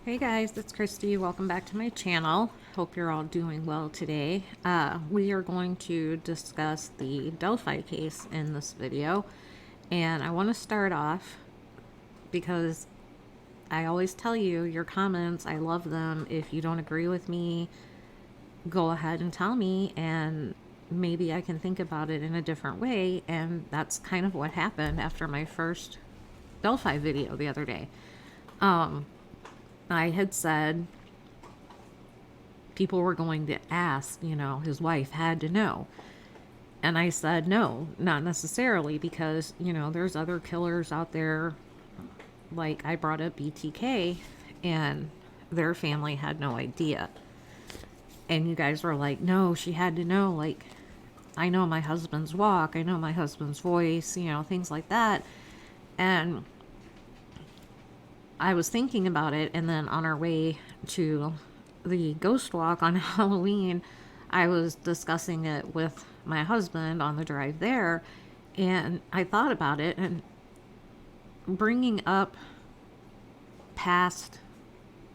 Hey guys, it's Christy. Welcome back to my channel. Hope you're all doing well today. We are going to discuss the Delphi case in this video. And I want to start off because I always tell you your comments, I love them. If you don't agree with me, go ahead and tell me and maybe I can think about it in a different way. And that's kind of what happened after my first Delphi video the other day. I had said people were going to ask, his wife had to know. And I said, no, not necessarily, because, there's other killers out there. Like I brought up BTK and their family had no idea. And you guys were like, no, she had to know. Like, I know my husband's walk. I know my husband's voice, things like that. And I was thinking about it, and then on our way to the ghost walk on Halloween, I was discussing it with my husband on the drive there, and I thought about it, and bringing up past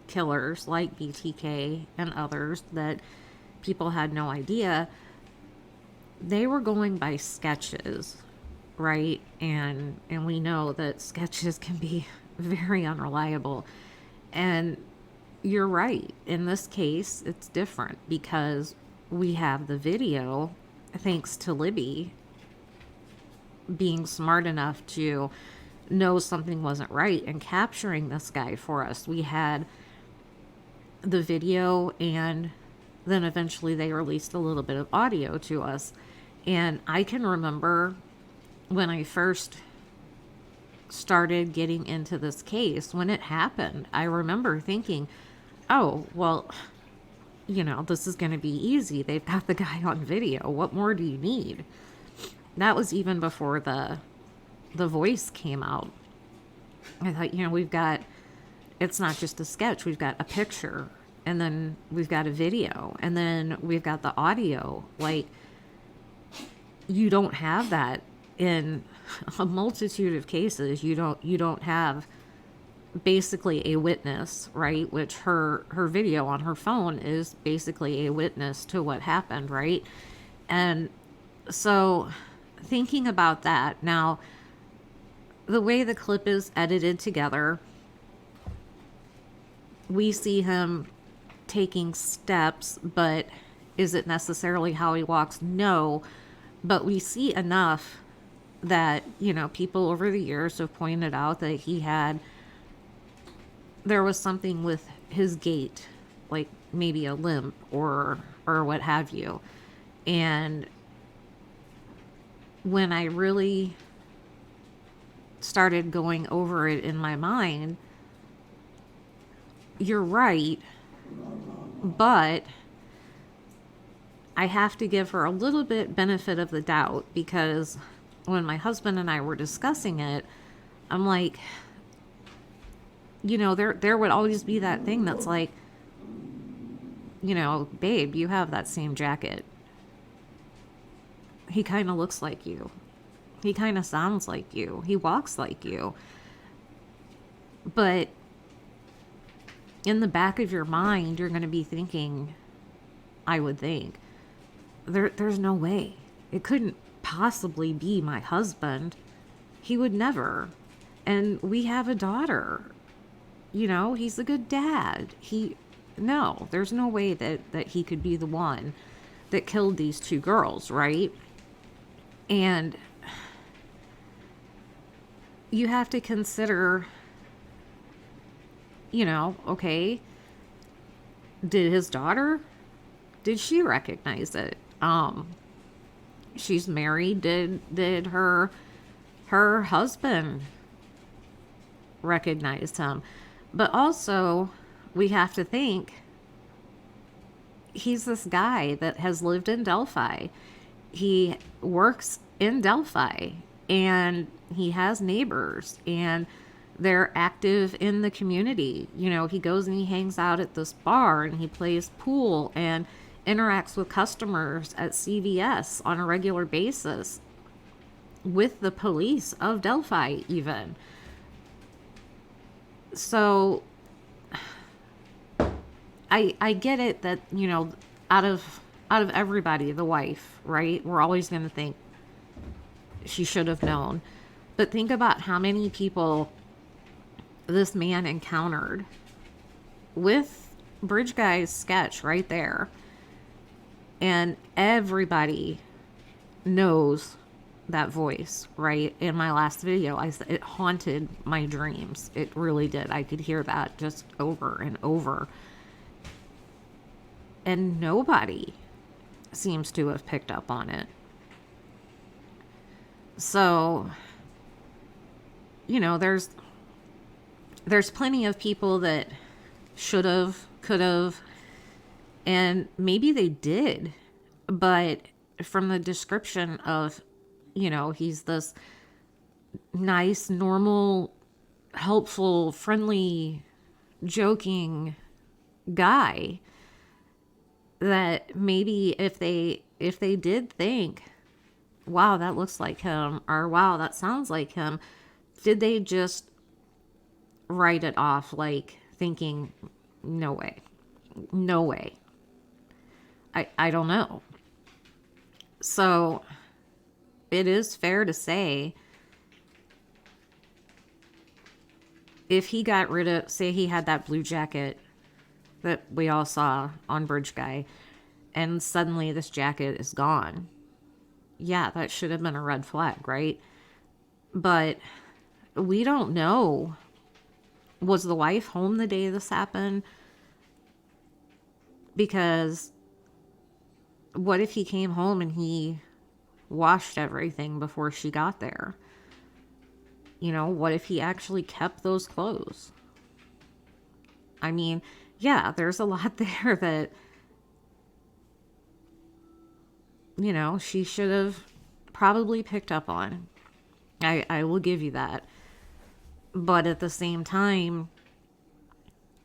killers like BTK and others that people had no idea, they were going by sketches, right? And we know that sketches can be very unreliable. And you're right. In this case, it's different because we have the video, thanks to Libby being smart enough to know something wasn't right and capturing this guy for us. We had the video, and then eventually they released a little bit of audio to us. And I can remember when I first started getting into this case, when it happened, I remember thinking, oh, well, this is going to be easy. They've got the guy on video. What more do you need? That was even before the voice came out. I thought, it's not just a sketch. We've got a picture, and then we've got a video, and then we've got the audio. Like, you don't have that in a multitude of cases. You don't have basically a witness, right? Which her video on her phone is basically a witness to what happened, right? And so thinking about that, now the way the clip is edited together, we see him taking steps, but is it necessarily how he walks? No, but we see enough that, people over the years have pointed out that there was something with his gait, like maybe a limp or what have you. And when I really started going over it in my mind, you're right, but I have to give her a little bit benefit of the doubt, because when my husband and I were discussing it, I'm like, there would always be that thing that's like, babe, you have that same jacket. He kind of looks like you. He kind of sounds like you. He walks like you. But in the back of your mind, you're going to be thinking, I would think, there's no way. It couldn't possibly be my husband. He would never. And we have a daughter. He's a good dad. No, there's no way that he could be the one that killed these two girls, right? And you have to consider, okay, did his daughter, did she recognize it? She's married. Did her husband recognize him? But also, we have to think he's this guy that has lived in Delphi. He works in Delphi, and he has neighbors, and they're active in the community. You know, he goes and he hangs out at this bar, and he plays pool and interacts with customers at CVS on a regular basis, with the police of Delphi even. So I get it that, you know, out of everybody, the wife, right? We're always going to think she should have known. But think about how many people this man encountered with Bridge Guy's sketch right there. And everybody knows that voice, right? In my last video, I said it haunted my dreams. It really did. I could hear that just over and over. And nobody seems to have picked up on it. So, you know, there's plenty of people that should have, could have, and maybe they did. But from the description of, you know, he's this nice, normal, helpful, friendly, joking guy, that maybe if they did think, wow, that looks like him, or wow, that sounds like him, did they just write it off, like thinking, no way, no way? I don't know. So it is fair to say, if he got rid of, say he had that blue jacket that we all saw on Bridge Guy, and suddenly this jacket is gone, yeah, that should have been a red flag, right? But we don't know. Was the wife home the day this happened? Because what if he came home and he washed everything before she got there? You know, what if he actually kept those clothes? I mean, yeah, there's a lot there that, you know, she should have probably picked up on. I will give you that. But at the same time,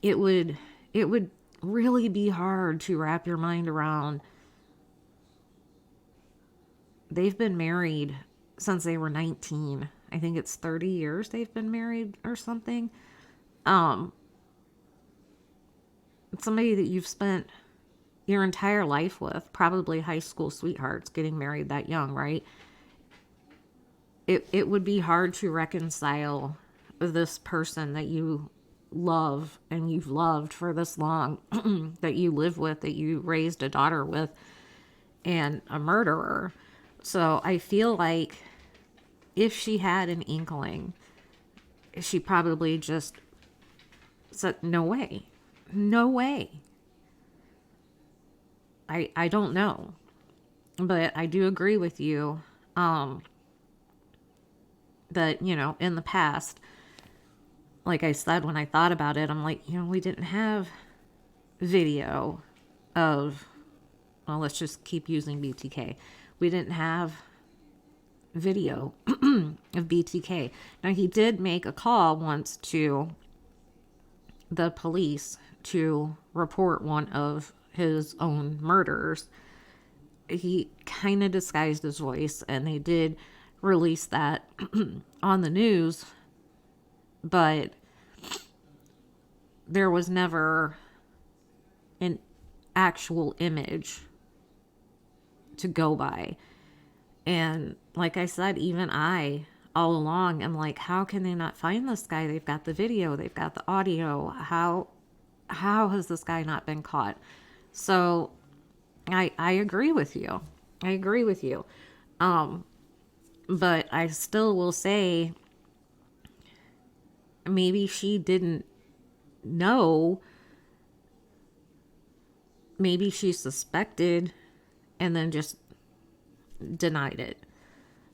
it would really be hard to wrap your mind around. They've been married since they were 19. I think it's 30 years they've been married or something. Somebody that you've spent your entire life with, probably high school sweethearts, getting married that young, right? It would be hard to reconcile this person that you love and you've loved for this long, that you live with, that you raised a daughter with, and a murderer. So I feel like if she had an inkling, she probably just said, no way, no way. I don't know, but I do agree with you, that, you know, in the past, like I said, when I thought about it, I'm like, you know, we didn't have video of, well, let's just keep using BTK. We didn't have video of BTK. Now, he did make a call once to the police to report one of his own murders. He kind of disguised his voice, and they did release that on the news, but there was never an actual image to go by. And like I said, even I, all along, am like, how can they not find this guy? They've got the video, they've got the audio. How has this guy not been caught? So I agree with you. I agree with you. But I still will say, maybe she didn't know. Maybe she suspected and then just denied it.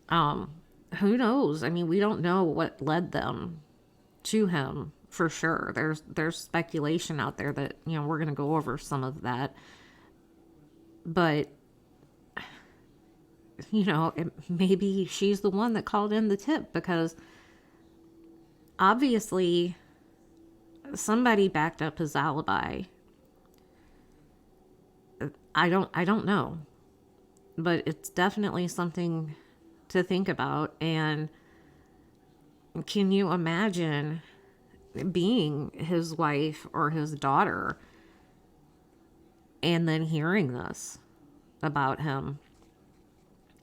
Who knows? I mean, we don't know what led them to him for sure. There's speculation out there that, you know, we're going to go over some of that. But, maybe she's the one that called in the tip, because obviously somebody backed up his alibi. I don't know, but it's definitely something to think about. And can you imagine being his wife or his daughter and then hearing this about him?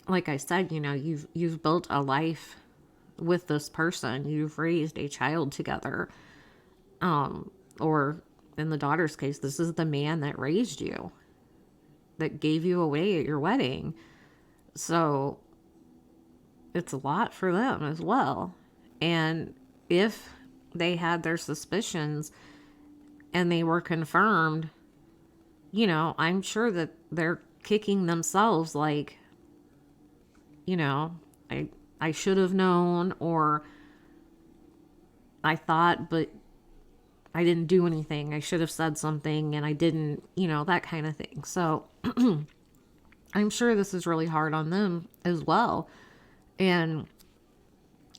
Like I said, you've built a life with this person. You've raised a child together. Or in the daughter's case, this is the man that raised you, that gave you away at your wedding. So it's a lot for them as well. And if they had their suspicions and they were confirmed, I'm sure that they're kicking themselves like, I should have known, or I thought, but I didn't do anything. I should have said something and I didn't, that kind of thing. So I'm sure this is really hard on them as well. And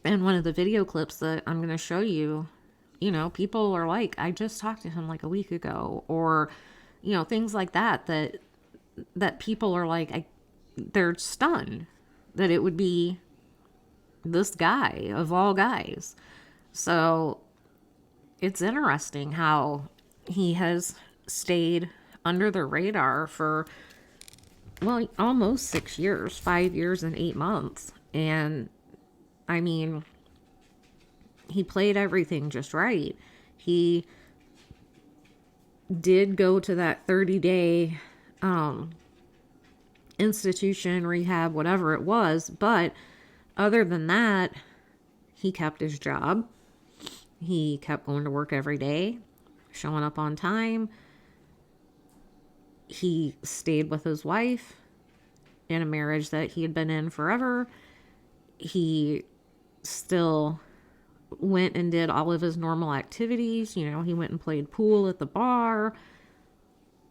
one of the video clips that I'm going to show you, people are like, I just talked to him like a week ago, or, things like that, that people are like, they're stunned that it would be this guy of all guys. So it's interesting how he has stayed under the radar for, well, almost 6 years, 5 years and 8 months. And I mean, he played everything just right. He did go to that 30-day institution, rehab, whatever it was. But other than that, he kept his job. He kept going to work every day, showing up on time. He stayed with his wife in a marriage that he had been in forever. He still went and did all of his normal activities. He went and played pool at the bar,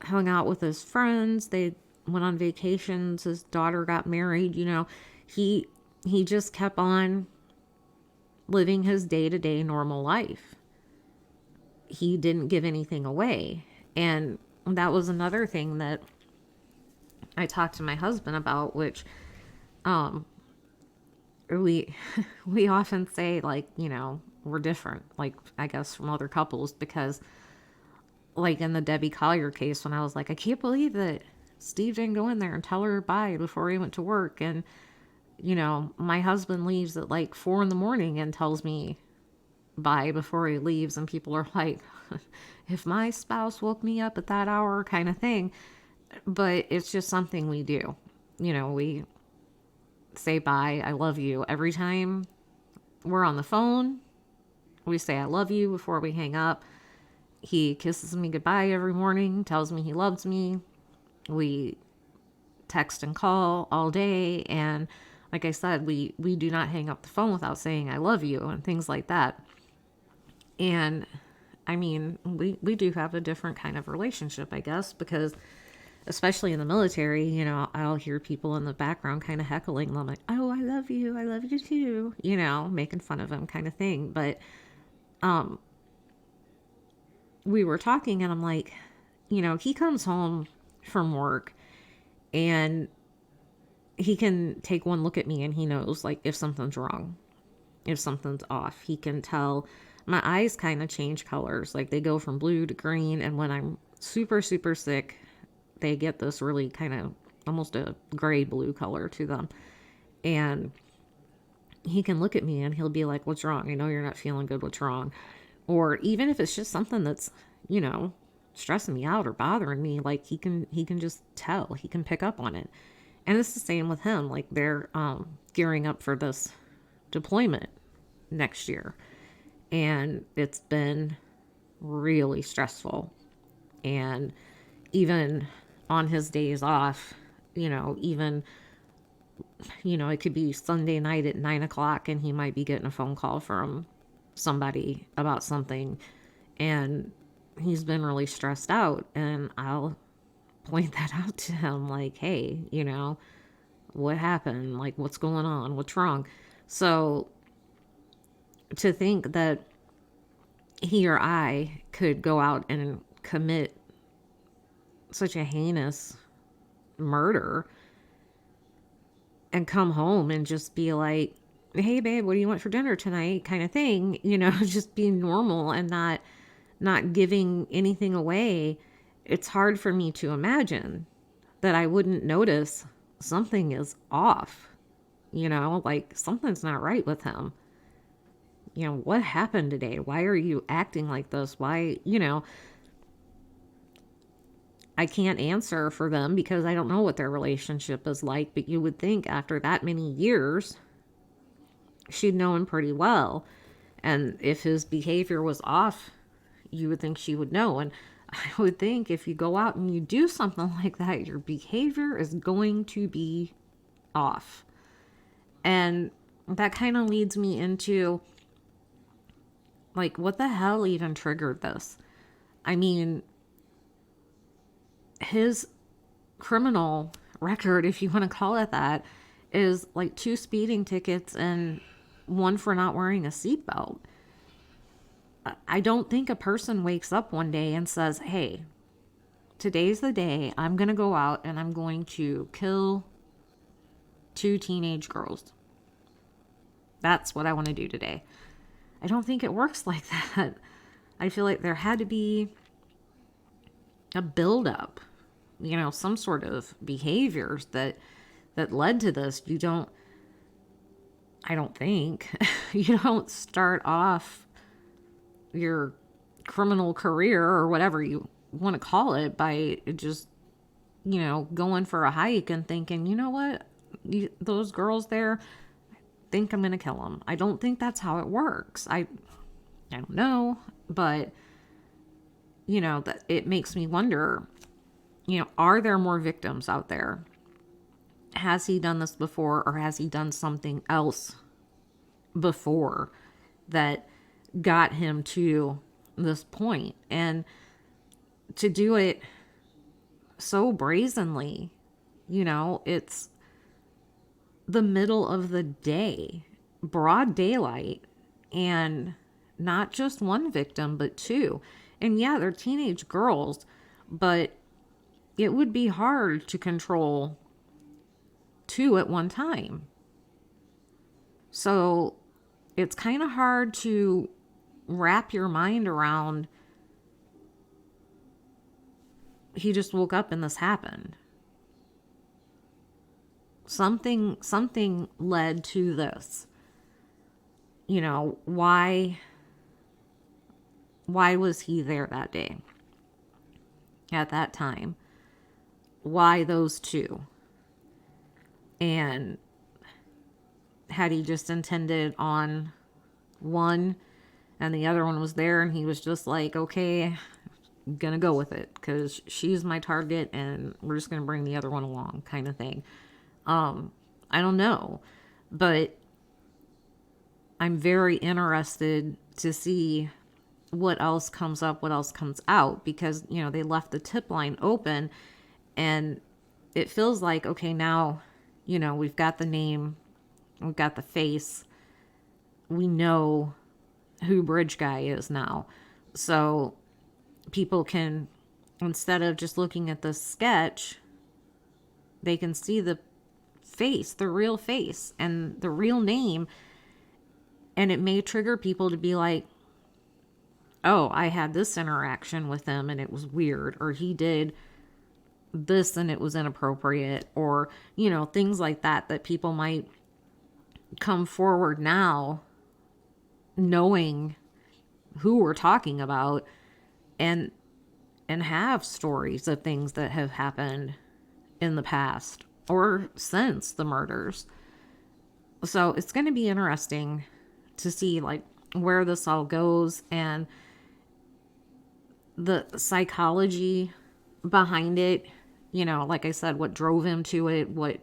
hung out with his friends. They went on vacations. His daughter got married. He just kept on living his day-to-day normal life. He didn't give anything away. And that was another thing that I talked to my husband about, which we we often say, like, we're different, like, I guess, from other couples, because like in the Debbie Collier case, when I was like, I can't believe that Steve didn't go in there and tell her bye before he went to work. And my husband leaves at like 4 a.m. and tells me bye before he leaves. And people are like, if my spouse woke me up at that hour, kind of thing. But it's just something we do. We say bye, I love you. Every time we're on the phone, we say I love you before we hang up. He kisses me goodbye every morning, tells me he loves me. We text and call all day. And like I said, we do not hang up the phone without saying I love you and things like that. And I mean, we do have a different kind of relationship, I guess, because especially in the military, I'll hear people in the background kind of heckling them, like, oh, I love you too, making fun of him, kind of thing. But we were talking and I'm like, he comes home from work and he can take one look at me and he knows, like, if something's wrong, if something's off. He can tell my eyes kind of change colors. Like, they go from blue to green. And when I'm super, super sick, they get this really kind of almost a gray blue color to them. And he can look at me and he'll be like, what's wrong? I know you're not feeling good. What's wrong? Or even if it's just something that's, stressing me out or bothering me, like, he can just tell, he can pick up on it. And it's the same with him. Like, they're gearing up for this deployment next year. And it's been really stressful. And even on his days off, even, it could be Sunday night at 9 o'clock and he might be getting a phone call from somebody about something. And he's been really stressed out. And I'll point that out to him, like, hey, what happened? Like, what's going on? What's wrong? So to think that he or I could go out and commit such a heinous murder and come home and just be like, hey babe, what do you want for dinner tonight, kind of thing, just being normal and not giving anything away. It's hard for me to imagine that I wouldn't notice something is off, like something's not right with him. What happened today? Why are you acting like this? Why, I can't answer for them because I don't know what their relationship is like, but you would think after that many years, she'd know him pretty well. And if his behavior was off, you would think she would know. And I would think if you go out and you do something like that, your behavior is going to be off. And that kind of leads me into, like, what the hell even triggered this? I mean, his criminal record, if you want to call it that, is like 2 speeding tickets and 1 for not wearing a seatbelt. I don't think a person wakes up one day and says, hey, today's the day I'm going to go out and I'm going to kill 2 teenage girls. That's what I want to do today. I don't think it works like that. I feel like there had to be a buildup, some sort of behaviors that led to this. I don't think, you don't start off your criminal career or whatever you want to call it by just, going for a hike and thinking, you know what, those girls there, I think I'm going to kill them. I don't think that's how it works. I don't know, but that it makes me wonder, are there more victims out there? Has he done this before, or has he done something else before that got him to this point? And to do it so brazenly, it's the middle of the day, broad daylight, and not just 1 victim, but 2. And yeah, they're teenage girls, but it would be hard to control 2 at one time. So it's kind of hard to wrap your mind around, he just woke up and this happened. Something led to this. Why was he there that day? At that time? Why those 2? And had he just intended on 1 and the other one was there and he was just like, okay, I'm gonna go with it because she's my target and we're just gonna bring the other one along, kind of thing. I don't know, but I'm very interested to see what else comes up, what else comes out, because they left the tip line open and it feels like, okay, now we've got the name, we've got the face, we know who Bridge Guy is now. So people can, instead of just looking at the sketch, they can see the face, the real face, and the real name. And it may trigger people to be like, oh, I had this interaction with him and it was weird, or he did this and it was inappropriate, or, things like that people might come forward now knowing who we're talking about and have stories of things that have happened in the past or since the murders. So it's going to be interesting to see like where this all goes and the psychology behind it. Like I said, what drove him to it, what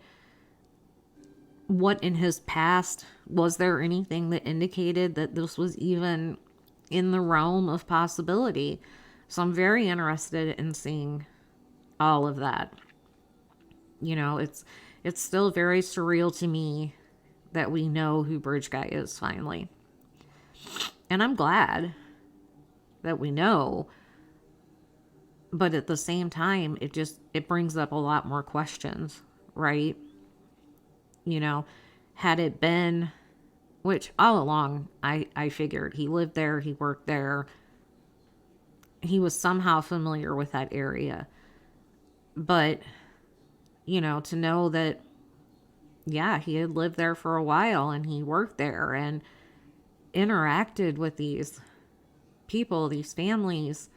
in his past, was there anything that indicated that this was even in the realm of possibility? So I'm very interested in seeing all of that. It's still very surreal to me that we know who Bridge Guy is finally. And I'm glad that we know, but at the same time, it brings up a lot more questions, right? You know, had it been, which all along I figured he lived there, he worked there, he was somehow familiar with that area. But, to know that, yeah, he had lived there for a while and he worked there and interacted with these people, these families,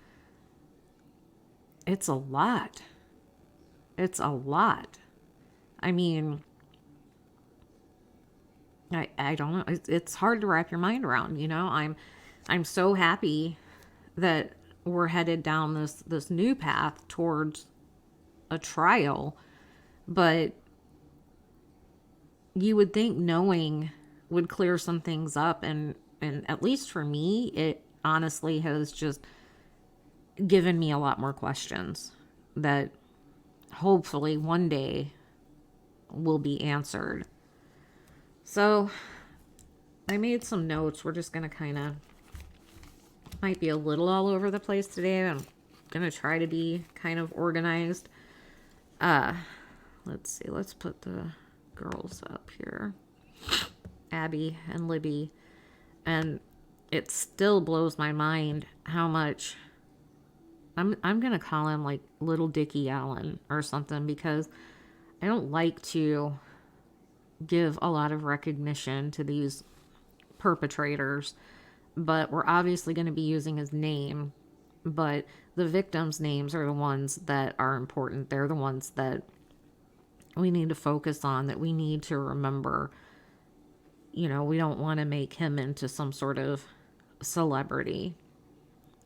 it's a lot. It's a lot. I mean, I don't know. It's hard to wrap your mind around, I'm so happy that we're headed down this new path towards a trial, but you would think knowing would clear some things up, and at least for me, it honestly has just given me a lot more questions that hopefully one day will be answered. So I made some notes. We're just going to might be a little all over the place today. I'm going to try to be kind of organized. Let's see. Let's put the girls up here. Abby and Libby. And it still blows my mind how much I'm going to call him like little Dicky Allen or something, because I don't like to give a lot of recognition to these perpetrators, but we're obviously going to be using his name. But the victims' names are the ones that are important. They're the ones that we need to focus on, that we need to remember. We don't want to make him into some sort of celebrity.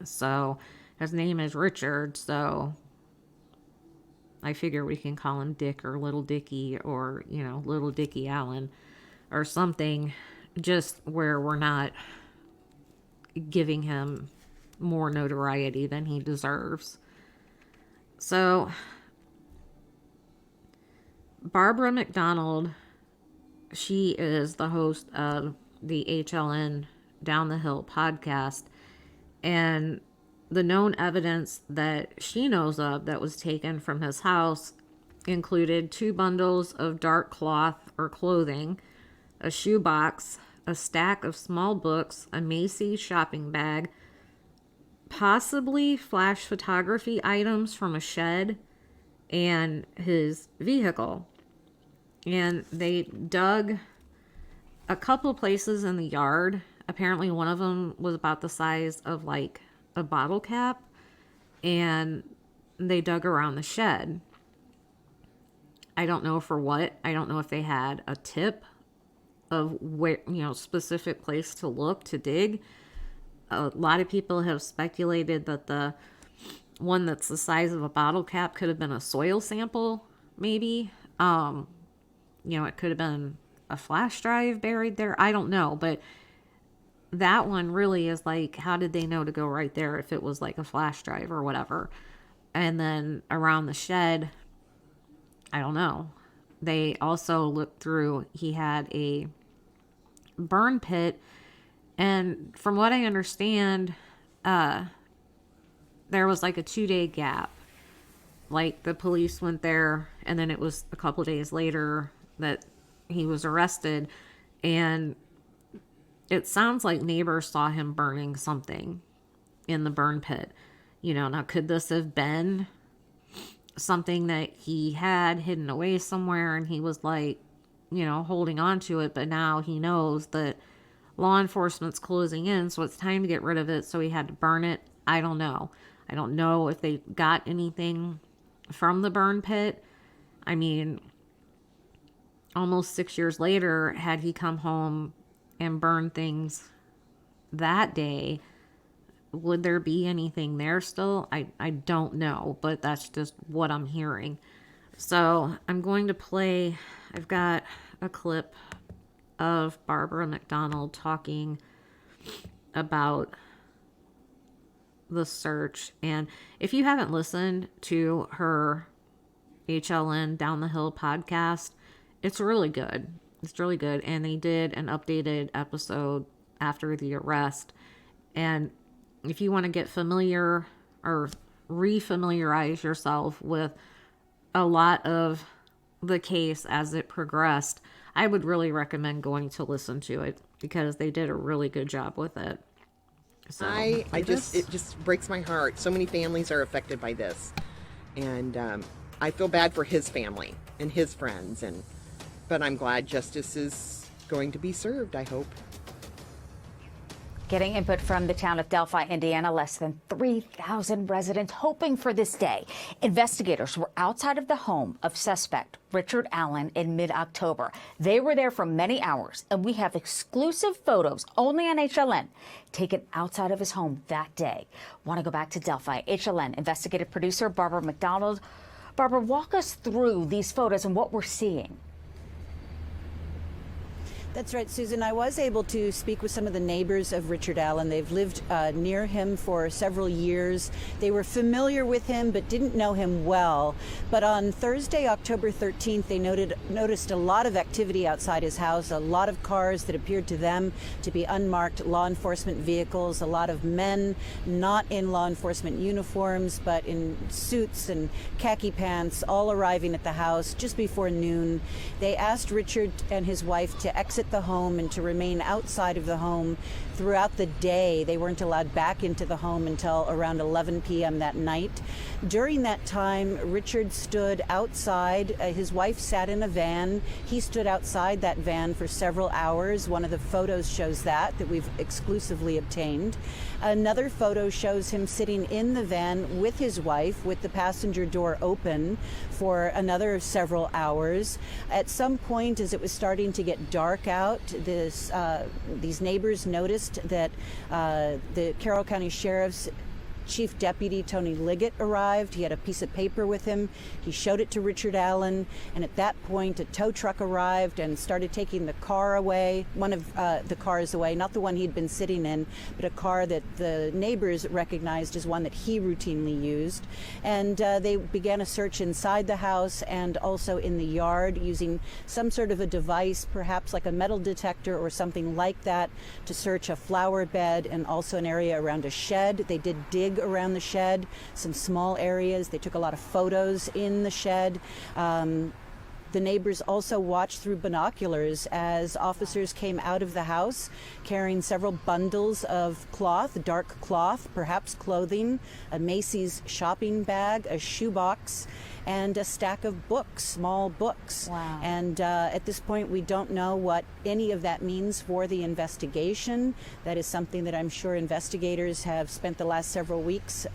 So his name is Richard, so I figure we can call him Dick or Little Dicky or, Little Dicky Allen or something, just where we're not giving him more notoriety than he deserves. So Barbara McDonald, she is the host of the HLN Down the Hill podcast, and the known evidence that she knows of that was taken from his house included 2 bundles of dark cloth or clothing, a shoebox, a stack of small books, a Macy's shopping bag, possibly flash photography items from a shed, and his vehicle. And they dug a couple places in the yard. Apparently one of them was about the size of like a bottle cap, and they dug around the shed. I don't know for what. I don't know if they had a tip of where, specific place to look to dig. A lot of people have speculated that the one that's the size of a bottle cap could have been a soil sample, maybe. It could have been a flash drive buried there. I don't know, but that one really is like, how did they know to go right there if it was like a flash drive or whatever? And then around the shed, I don't know. They also looked through, he had a burn pit, and from what I understand, there was like a 2-day gap. Like the police went there, and then it was a couple days later that he was arrested, and it sounds like neighbors saw him burning something in the burn pit. Now could this have been something that he had hidden away somewhere and he was like, holding on to it, but now he knows that law enforcement's closing in, so it's time to get rid of it, so he had to burn it? I don't know. I don't know if they got anything from the burn pit. I mean, almost 6 years later, had he come home and burned things that day, would there be anything there still? I don't know, but that's just what I'm hearing. So I'm going to play, I've got a clip of Barbara McDonald talking about the search. And if you haven't listened to her HLN Down the Hill podcast, it's really good. It's really good. And they did an updated episode after the arrest. And if you want to get familiar or refamiliarize yourself with a lot of the case as it progressed, I would really recommend going to listen to it because they did a really good job with it. So it just breaks my heart. So many families are affected by this, and I feel bad for his family and his friends, but I'm glad justice is going to be served, I hope. Getting input from the town of Delphi, Indiana, less than 3,000 residents hoping for this day. Investigators were outside of the home of suspect Richard Allen in mid-October. They were there for many hours, and we have exclusive photos only on HLN taken outside of his home that day. Want to go back to Delphi. HLN investigative producer Barbara McDonald. Barbara, walk us through these photos and what we're seeing. That's right, Susan. I was able to speak with some of the neighbors of Richard Allen. They've lived near him for several years. They were familiar with him but didn't know him well. But on Thursday, October 13th, they noticed a lot of activity outside his house, a lot of cars that appeared to them to be unmarked law enforcement vehicles, a lot of men not in law enforcement uniforms but in suits and khaki pants, all arriving at the house just before noon. They asked Richard and his wife to exit the home and to remain outside of the home throughout the day. They weren't allowed back into the home until around 11 p.m. that night. During that time, Richard stood outside. His wife sat in a van. He stood outside that van for several hours. One of the photos shows that we've exclusively obtained. Another photo shows him sitting in the van with his wife with the passenger door open for another several hours. At some point, as it was starting to get dark out, these neighbors noticed that the Carroll County Sheriff's Chief Deputy Tony Liggett arrived. He had a piece of paper with him. He showed it to Richard Allen, and at that point a tow truck arrived and started taking the car away, one of the cars away, not the one he'd been sitting in, but a car that the neighbors recognized as one that he routinely used. And they began a search inside the house and also in the yard using some sort of a device, perhaps like a metal detector or something like that, to search a flower bed and also an area around a shed. They did dig around the shed, some small areas. They took a lot of photos in the shed. The neighbors also watched through binoculars as officers came out of the house carrying several bundles of cloth, dark cloth, perhaps clothing, a Macy's shopping bag, a shoebox, and a stack of books, small books. Wow. And at this point, we don't know what any of that means for the investigation. That is something that I'm sure investigators have spent the last several weeks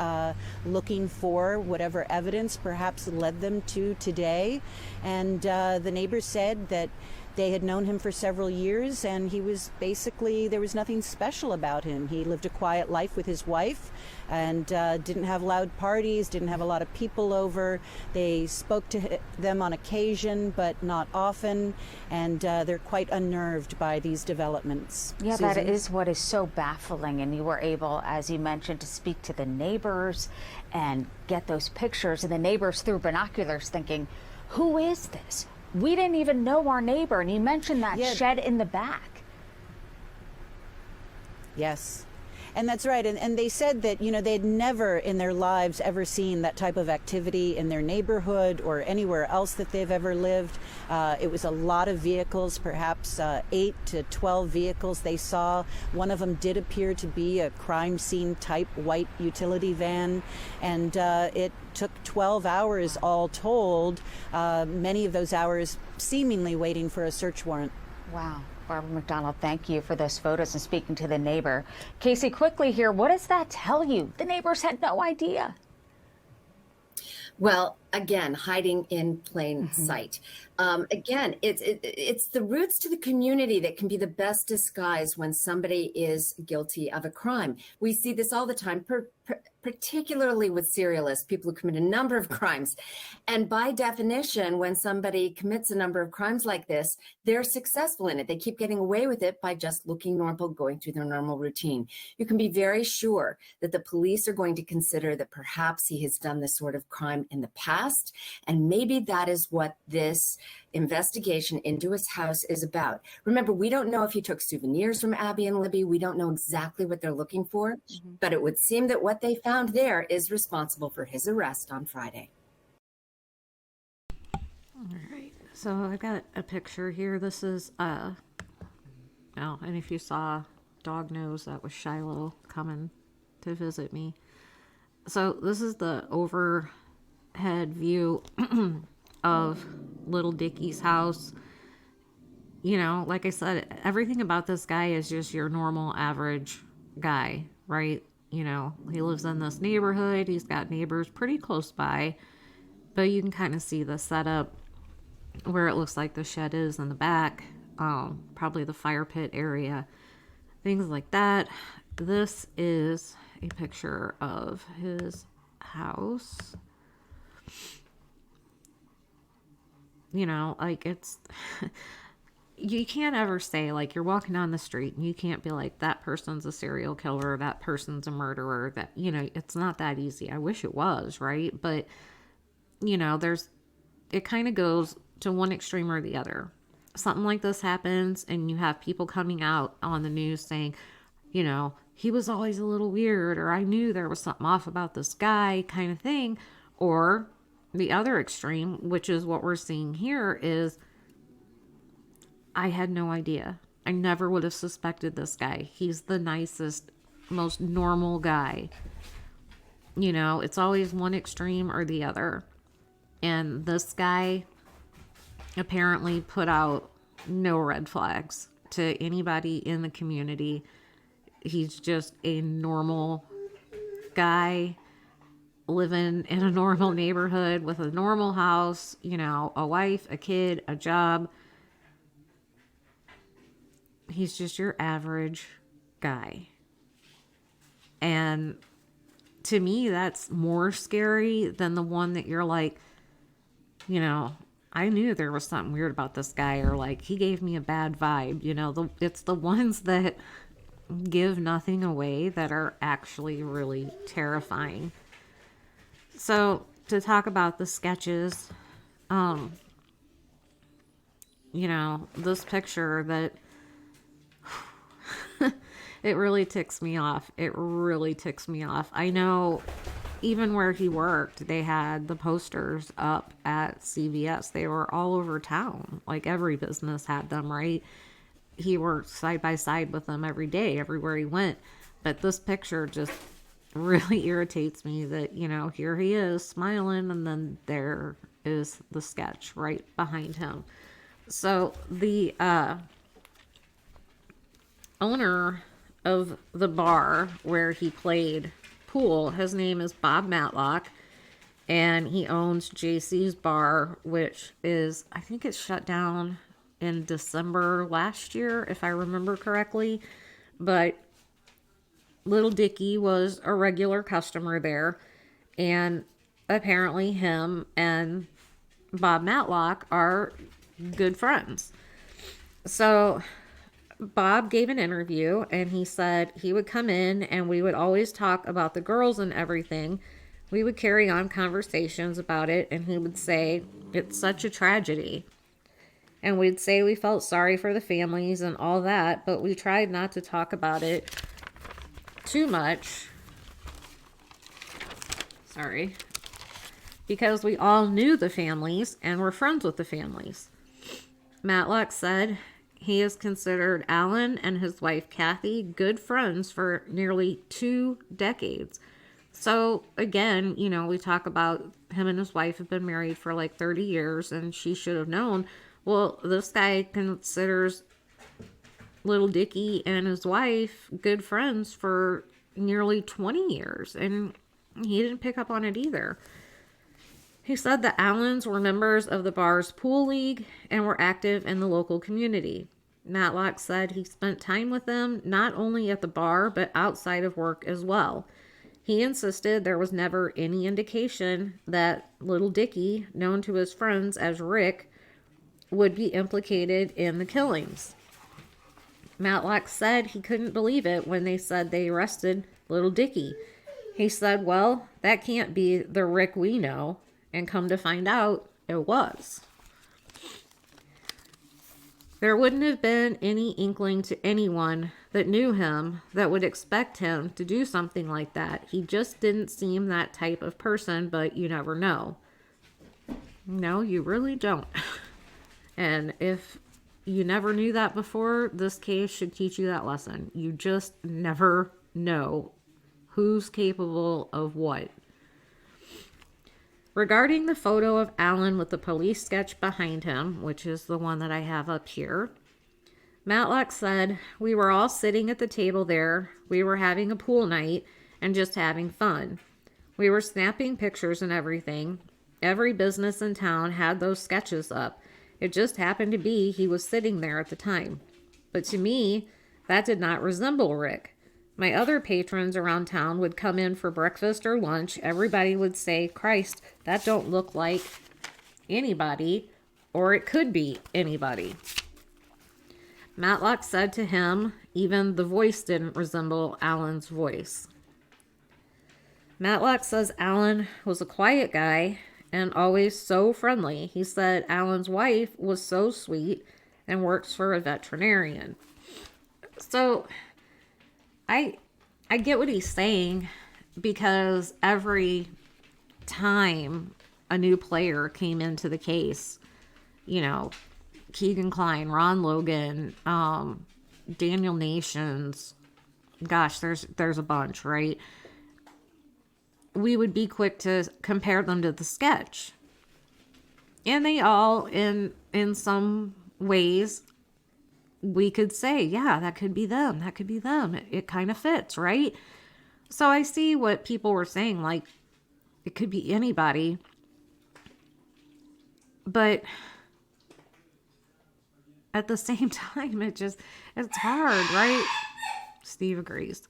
looking for, whatever evidence perhaps led them to today. And the neighbors said that they had known him for several years, and he was basically, there was nothing special about him. He lived a quiet life with his wife and didn't have loud parties, didn't have a lot of people over. They spoke to them on occasion, but not often, and they're quite unnerved by these developments. Yeah, Susan? that is what is so baffling, and you were able, as you mentioned, to speak to the neighbors and get those pictures, and the neighbors through binoculars thinking, who is this? We didn't even know our neighbor, and you mentioned that shed in the back. Yes. And that's right. And they said that, you know, they'd never in their lives ever seen that type of activity in their neighborhood or anywhere else that they've ever lived. It was a lot of vehicles, perhaps 8 to 12 vehicles they saw. One of them did appear to be a crime scene type white utility van. And it took 12 hours all told, many of those hours seemingly waiting for a search warrant. Wow. Barbara McDonald, thank you for those photos and speaking to the neighbor. Casey, quickly here, what does that tell you? The neighbors had no idea. Well, again, hiding in plain sight. Again, it's the roots to the community that can be the best disguise when somebody is guilty of a crime. We see this all the time, particularly with serialists, people who commit a number of crimes. And by definition, when somebody commits a number of crimes like this, they're successful in it. They keep getting away with it by just looking normal, going through their normal routine. You can be very sure that the police are going to consider that perhaps he has done this sort of crime in the past. And maybe that is what this investigation into his house is about. Remember, we don't know if he took souvenirs from Abby and Libby. We don't know exactly what they're looking for, but it would seem that what they found there is responsible for his arrest on Friday. All right. So I got a picture here. This is, and if you saw Dog Nose, that was Shiloh coming to visit me. So this is the overhead view of little Dicky's house. You know, like I said, everything about this guy is just your normal average guy, right? You know, he lives in this neighborhood. He's got neighbors pretty close by, but you can kind of see the setup where it looks like the shed is in the back, probably the fire pit area, things like that. This is a picture of his house. You know, like it's, you can't ever say, like, you're walking down the street and you can't be like, that person's a serial killer, that person's a murderer, that, you know, it's not that easy. I wish it was, right? But, you know, it kind of goes to one extreme or the other. Something like this happens and you have people coming out on the news saying, you know, he was always a little weird, or I knew there was something off about this guy, kind of thing. Or the other extreme, which is what we're seeing here, is I had no idea. I never would have suspected this guy. He's the nicest, most normal guy. You know, it's always one extreme or the other. And this guy apparently put out no red flags to anybody in the community. He's just a normal guy living in a normal neighborhood with a normal house, you know, a wife, a kid, a job. He's just your average guy. And to me, that's more scary than the one that you're like, you know, I knew there was something weird about this guy, or like he gave me a bad vibe. You know, it's the ones that give nothing away that are actually really terrifying. So to talk about the sketches, you know, this picture that it really ticks me off. It really ticks me off. I know even where he worked, they had the posters up at CVS. They were all over town. Like every business had them, right? He worked side by side with them every day, everywhere he went. But this picture just really irritates me that, you know, here he is smiling and then there is the sketch right behind him. So the owner of the bar where he played pool, his name is Bob Matlock, and he owns JC's Bar, which is, I think it's shut down in December last year, if I remember correctly. But little Dicky was a regular customer there, and apparently him and Bob Matlock are good friends. So Bob gave an interview and he said he would come in and we would always talk about the girls and everything. We would carry on conversations about it, and he would say, it's such a tragedy. And we'd say we felt sorry for the families and all that, but we tried not to talk about it too much. Sorry. Because we all knew the families and were friends with the families. Matlock said he has considered Alan and his wife Kathy good friends for nearly 2 decades. So again, you know, we talk about him and his wife have been married for like 30 years and she should have known. Well, this guy considers little Dicky and his wife good friends for nearly 20 years, and he didn't pick up on it either. He said the Allens were members of the bar's pool league and were active in the local community. Matlock said he spent time with them not only at the bar but outside of work as well. He insisted there was never any indication that little Dicky, known to his friends as Rick, would be implicated in the killings. Matlock said he couldn't believe it when they said they arrested little Dicky. He said, well, that can't be the Rick we know, and come to find out, it was. There wouldn't have been any inkling to anyone that knew him that would expect him to do something like that. He just didn't seem that type of person, but you never know. No, you really don't. And if you never knew that before, this case should teach you that lesson. You just never know who's capable of what. Regarding the photo of Allen with the police sketch behind him, which is the one that I have up here, Matlock said, we were all sitting at the table there. We were having a pool night and just having fun. We were snapping pictures and everything. Every business in town had those sketches up. It just happened to be he was sitting there at the time. But to me, that did not resemble Rick. My other patrons around town would come in for breakfast or lunch. Everybody would say, Christ, that don't look like anybody, or it could be anybody. Matlock said to him, even the voice didn't resemble Allen's voice. Matlock says Allen was a quiet guy and always so friendly. He said Allen's wife was so sweet and works for a veterinarian. So I get what he's saying, because every time a new player came into the case, you know, Keegan Kline, Ron Logan, Daniel Nations, gosh, there's a bunch, right? We would be quick to compare them to the sketch. And they all, in some ways, we could say, yeah, that could be them. That could be them. It kind of fits, right? So I see what people were saying, like, it could be anybody. But at the same time, it's hard, right? Steve agrees.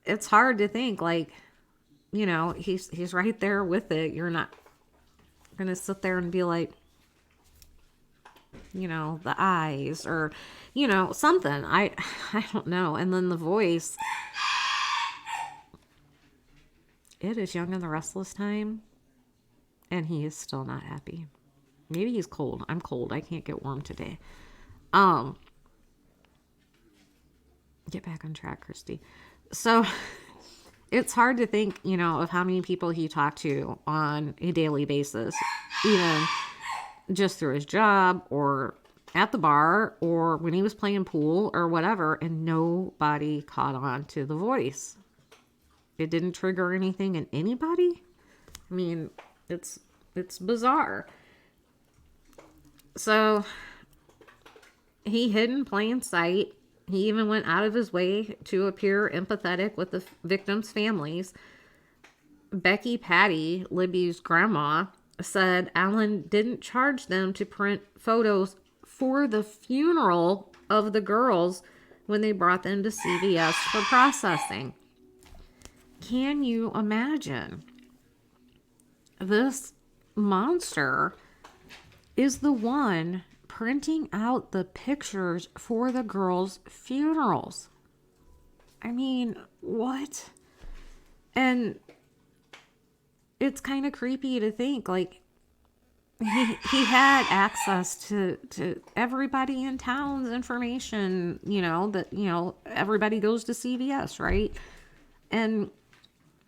It's hard to think, like, you know, he's right there with it. You're not going to sit there and be like, you know, the eyes or, you know, something. I don't know. And then the voice. It is Young and the Restless time, and he is still not happy. Maybe he's cold. I'm cold. I can't get warm today. Get back on track, Christy. So it's hard to think, you know, of how many people he talked to on a daily basis, even just through his job or at the bar or when he was playing pool or whatever, and nobody caught on to the voice. It didn't trigger anything in anybody. I mean, it's bizarre. So he hid in plain sight. He even went out of his way to appear empathetic with the victims' families. Becky Patty, Libby's grandma, said Allen didn't charge them to print photos for the funeral of the girls when they brought them to CVS for processing. Can you imagine? This monster is the one printing out the pictures for the girls' funerals. I mean, what? And it's kind of creepy to think, like, he had access to everybody in town's information, you know, that, you know, everybody goes to CVS, right? And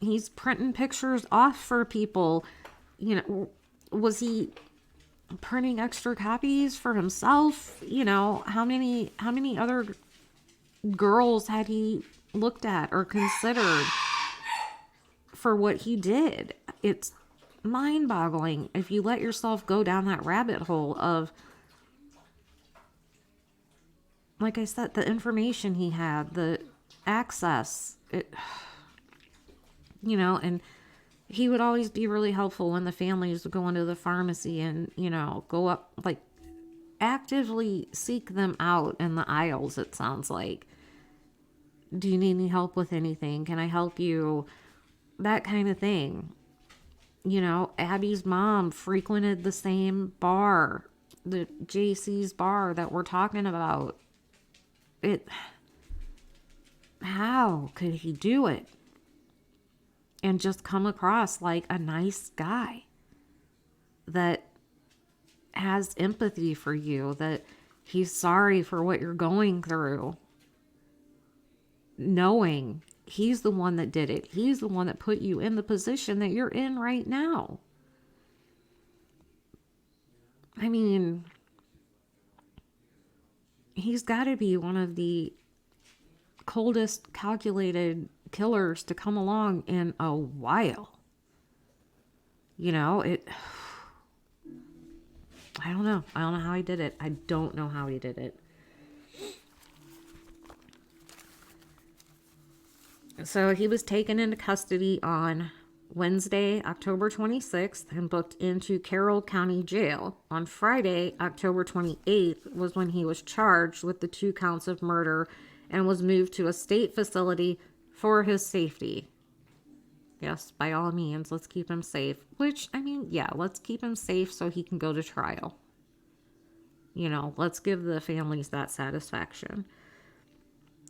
he's printing pictures off for people. You know, was he printing extra copies for himself? You know, how many other girls had he looked at or considered for what he did? It's mind-boggling if you let yourself go down that rabbit hole of, like I said, the information he had, the access, it, you know, and he would always be really helpful when the families would go into the pharmacy and, go up, like, actively seek them out in the aisles, it sounds like. Do you need any help with anything? Can I help you? That kind of thing. Abby's mom frequented the same bar, the JC's bar that we're talking about. How could he do it? And just come across like a nice guy that has empathy for you, that he's sorry for what you're going through, knowing he's the one that did it. He's the one that put you in the position that you're in right now. I mean, he's got to be one of the coldest calculated killers to come along in a while. I don't know. I don't know how he did it. I don't know how he did it. So he was taken into custody on Wednesday, October 26th, and booked into Carroll County Jail. On Friday, October 28th, was when he was charged with the 2 counts of murder and was moved to a state facility for his safety. Yes, by all means, let's keep him safe. Which, I mean, yeah, let's keep him safe so he can go to trial. Let's give the families that satisfaction.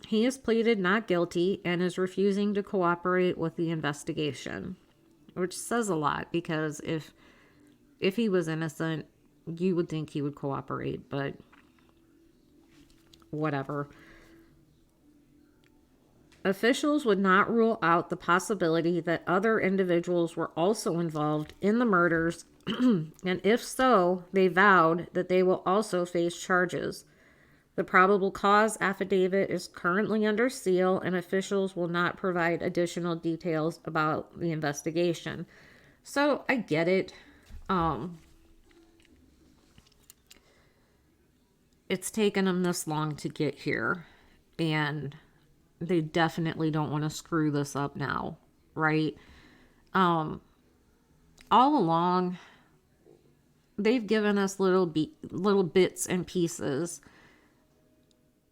He has pleaded not guilty and is refusing to cooperate with the investigation, which says a lot, because if he was innocent, you would think he would cooperate, but whatever. Officials would not rule out the possibility that other individuals were also involved in the murders, and if so, they vowed that they will also face charges. The probable cause affidavit is currently under seal, and officials will not provide additional details about the investigation. So I get it. It's taken them this long to get here, and they definitely don't want to screw this up now, right? All along, they've given us little bits and pieces,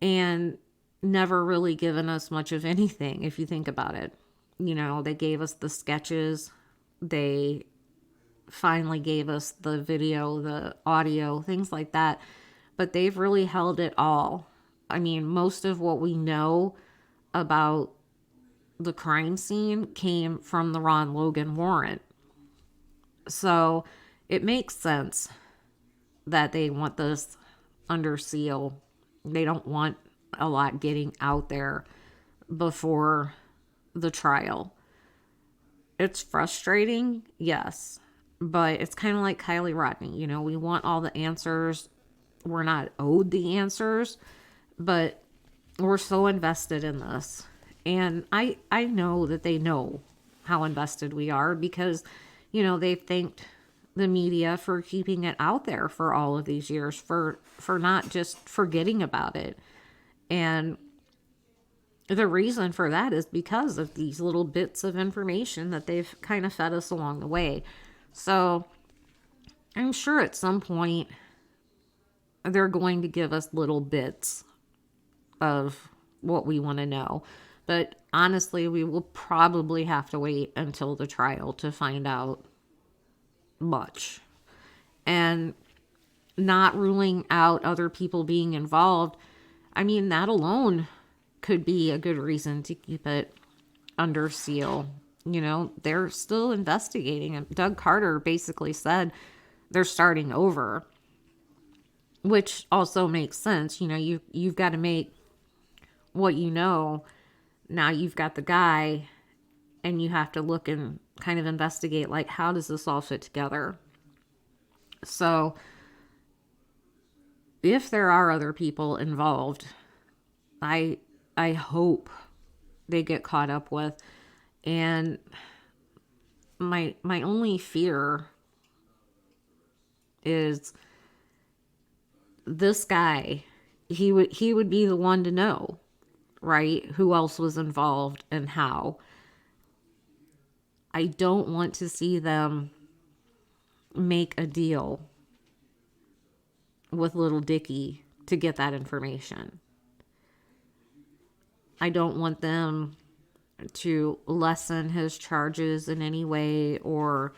and never really given us much of anything, if you think about it. They gave us the sketches. They finally gave us the video, the audio, things like that. But they've really held it all. I mean, most of what we know about the crime scene came from the Ron Logan warrant. So it makes sense that they want this under seal. They don't want a lot getting out there before the trial. It's frustrating, yes, but it's kind of like Kylie Rodney. We want all the answers. We're not owed the answers, but we're so invested in this. And I know that they know how invested we are, because, they've thanked the media for keeping it out there for all of these years, for not just forgetting about it. And the reason for that is because of these little bits of information that they've kind of fed us along the way. So I'm sure at some point they're going to give us little bits of what we want to know. But honestly, we will probably have to wait until the trial to find out much. And not ruling out other people being involved, I mean, that alone could be a good reason to keep it under seal. They're still investigating. And Doug Carter basically said they're starting over, which also makes sense. You've got to make what now you've got the guy, and you have to look and kind of investigate, like, how does this all fit together? So if there are other people involved, I hope they get caught up with. And my only fear is this guy, he would be the one to know, right? Who else was involved and how. I don't want to see them make a deal with little Dicky to get that information. I don't want them to lessen his charges in any way or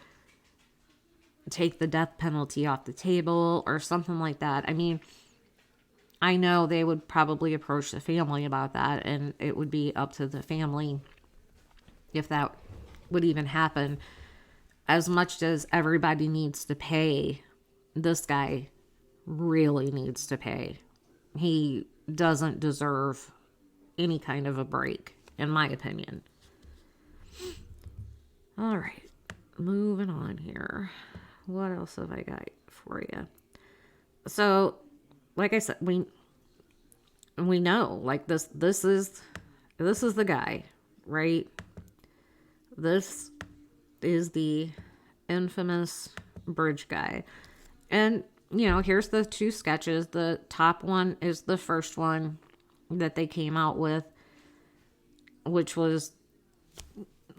take the death penalty off the table or something like that. I mean, I know they would probably approach the family about that, and it would be up to the family if that would even happen. As much as everybody needs to pay, this guy really needs to pay. He doesn't deserve any kind of a break, in my opinion. All right, moving on here. What else have I got for you? So, like I said, we know, like this is the guy, right? This is the infamous bridge guy. And, you know, here's the two sketches. The top one is the first one that they came out with, which was,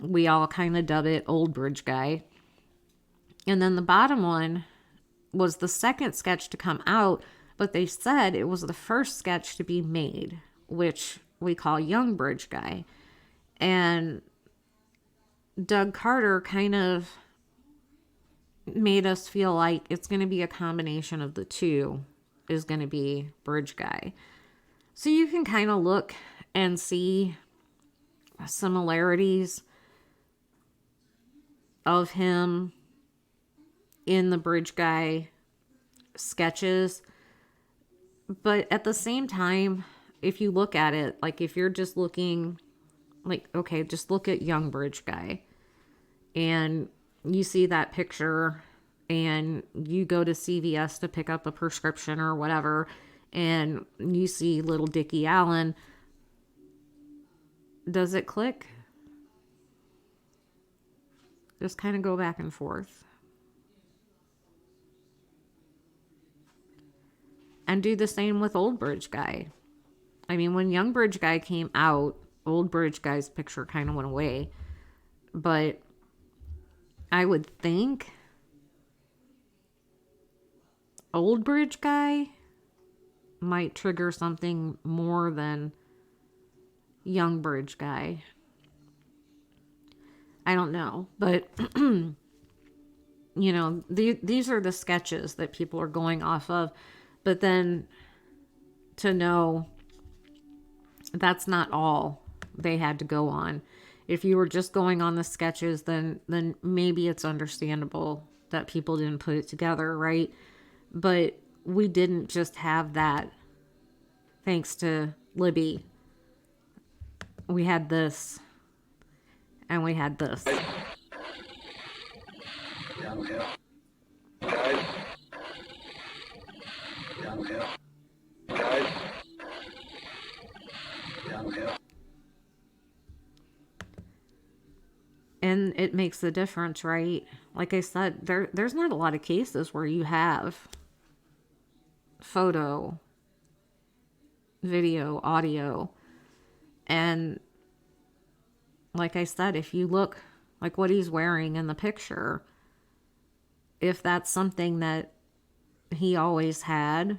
we all kind of dub it Old Bridge Guy. And then the bottom one was the second sketch to come out, but they said it was the first sketch to be made, which we call Young Bridge Guy. And Doug Carter kind of made us feel like it's going to be a combination of the two is going to be Bridge Guy. So you can kind of look and see similarities of him in the Bridge Guy sketches. But at the same time, if you look at it, like if you're just looking, like, okay, just look at Young Bridge Guy. And you see that picture and you go to CVS to pick up a prescription or whatever, and you see little Dicky Allen. Does it click? Just kind of go back and forth. And do the same with Old Bridge Guy. I mean, when Young Bridge Guy came out, Old Bridge Guy's picture kind of went away. But I would think Old Bridge Guy might trigger something more than Young Bridge Guy. I don't know. But, you know, these are the sketches that people are going off of. But then to know that's not all they had to go on. If you were just going on the sketches, then maybe it's understandable that people didn't put it together, right? But we didn't just have that thanks to Libby. We had this, and we had this. Downhill. Downhill. Downhill. And it makes a difference, right? Like I said, there's not a lot of cases where you have photo, video, audio. And like I said, if you look like what he's wearing in the picture, if that's something that he always had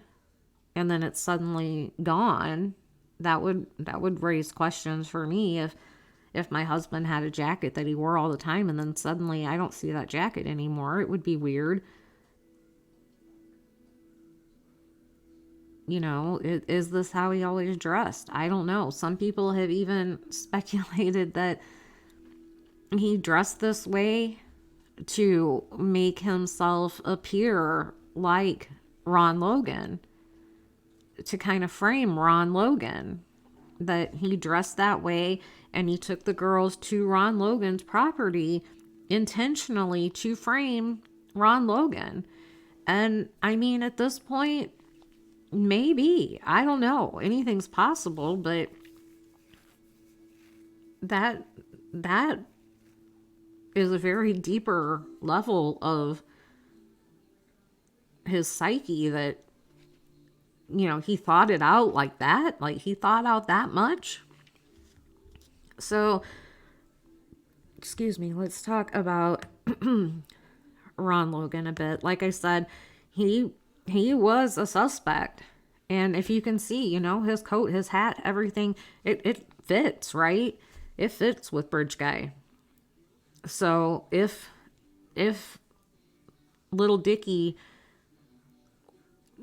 and then it's suddenly gone, that would raise questions for me. If my husband had a jacket that he wore all the time and then suddenly I don't see that jacket anymore, it would be weird. You know, is this how he always dressed? I don't know. Some people have even speculated that he dressed this way to make himself appear like Ron Logan, to kind of frame Ron Logan, that he dressed that way and he took the girls to Ron Logan's property intentionally to frame Ron Logan. And I mean, at this point, maybe, I don't know, anything's possible, but that is a very deeper level of his psyche, that, you know, he thought it out like that, like he thought out that much. So excuse me, let's talk about Ron Logan a bit. Like I said, he was a suspect. And if you can see, you know, his coat, his hat, everything, it fits, right? It fits with Bridge Guy. So if little Dicky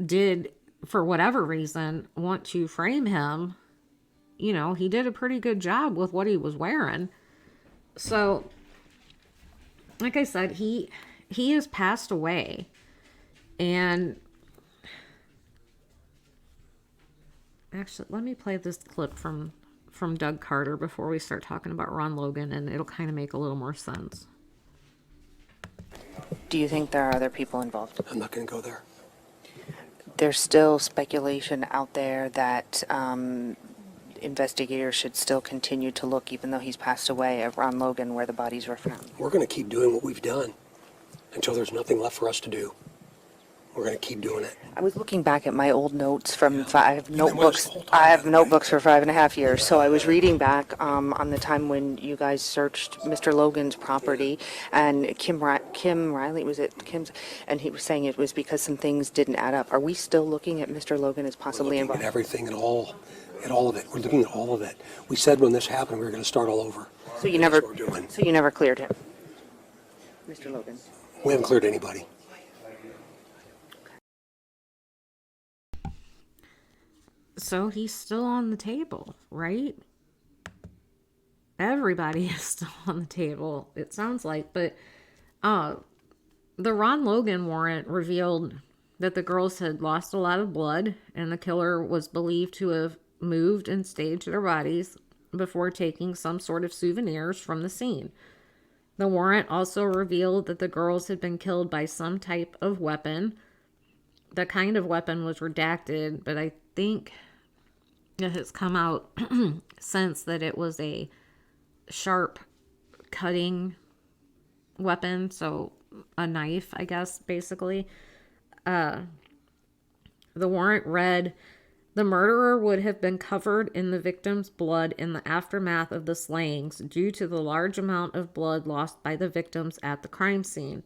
did, for whatever reason, want to frame him, you know, he did a pretty good job with what he was wearing. So, like I said, he has passed away. And actually, let me play this clip from Doug Carter before we start talking about Ron Logan, and it'll kind of make a little more sense. Do you think there are other people involved? I'm not going to go there. There's still speculation out there that investigators should still continue to look, even though he's passed away, at Ron Logan, where the bodies were found. We're going to keep doing what we've done until there's nothing left for us to do. We're going to keep doing it. I was looking back at my old notes from I have You've been with us notebooks. the whole time, I have haven't notebooks for 5.5 years. So I was reading back on the time when you guys searched Mr. Logan's property, and Kim Riley, was it Kim's? And he was saying it was because some things didn't add up. Are we still looking at Mr. Logan as possibly We're looking involved? at everything and all of it. We're looking at all of it. We said when this happened we were going to start all over. So you That's never, what we're doing. so you never cleared him, Mr. Logan. We haven't cleared anybody. So he's still on the table, right? Everybody is still on the table, it sounds like. But the Ron Logan warrant revealed that the girls had lost a lot of blood, and the killer was believed to have moved and staged their bodies before taking some sort of souvenirs from the scene. The warrant also revealed that the girls had been killed by some type of weapon. The kind of weapon was redacted, but I think it has come out since that it was a sharp cutting weapon, so a knife, I guess, basically. The warrant read, the murderer would have been covered in the victim's blood in the aftermath of the slayings due to the large amount of blood lost by the victims at the crime scene.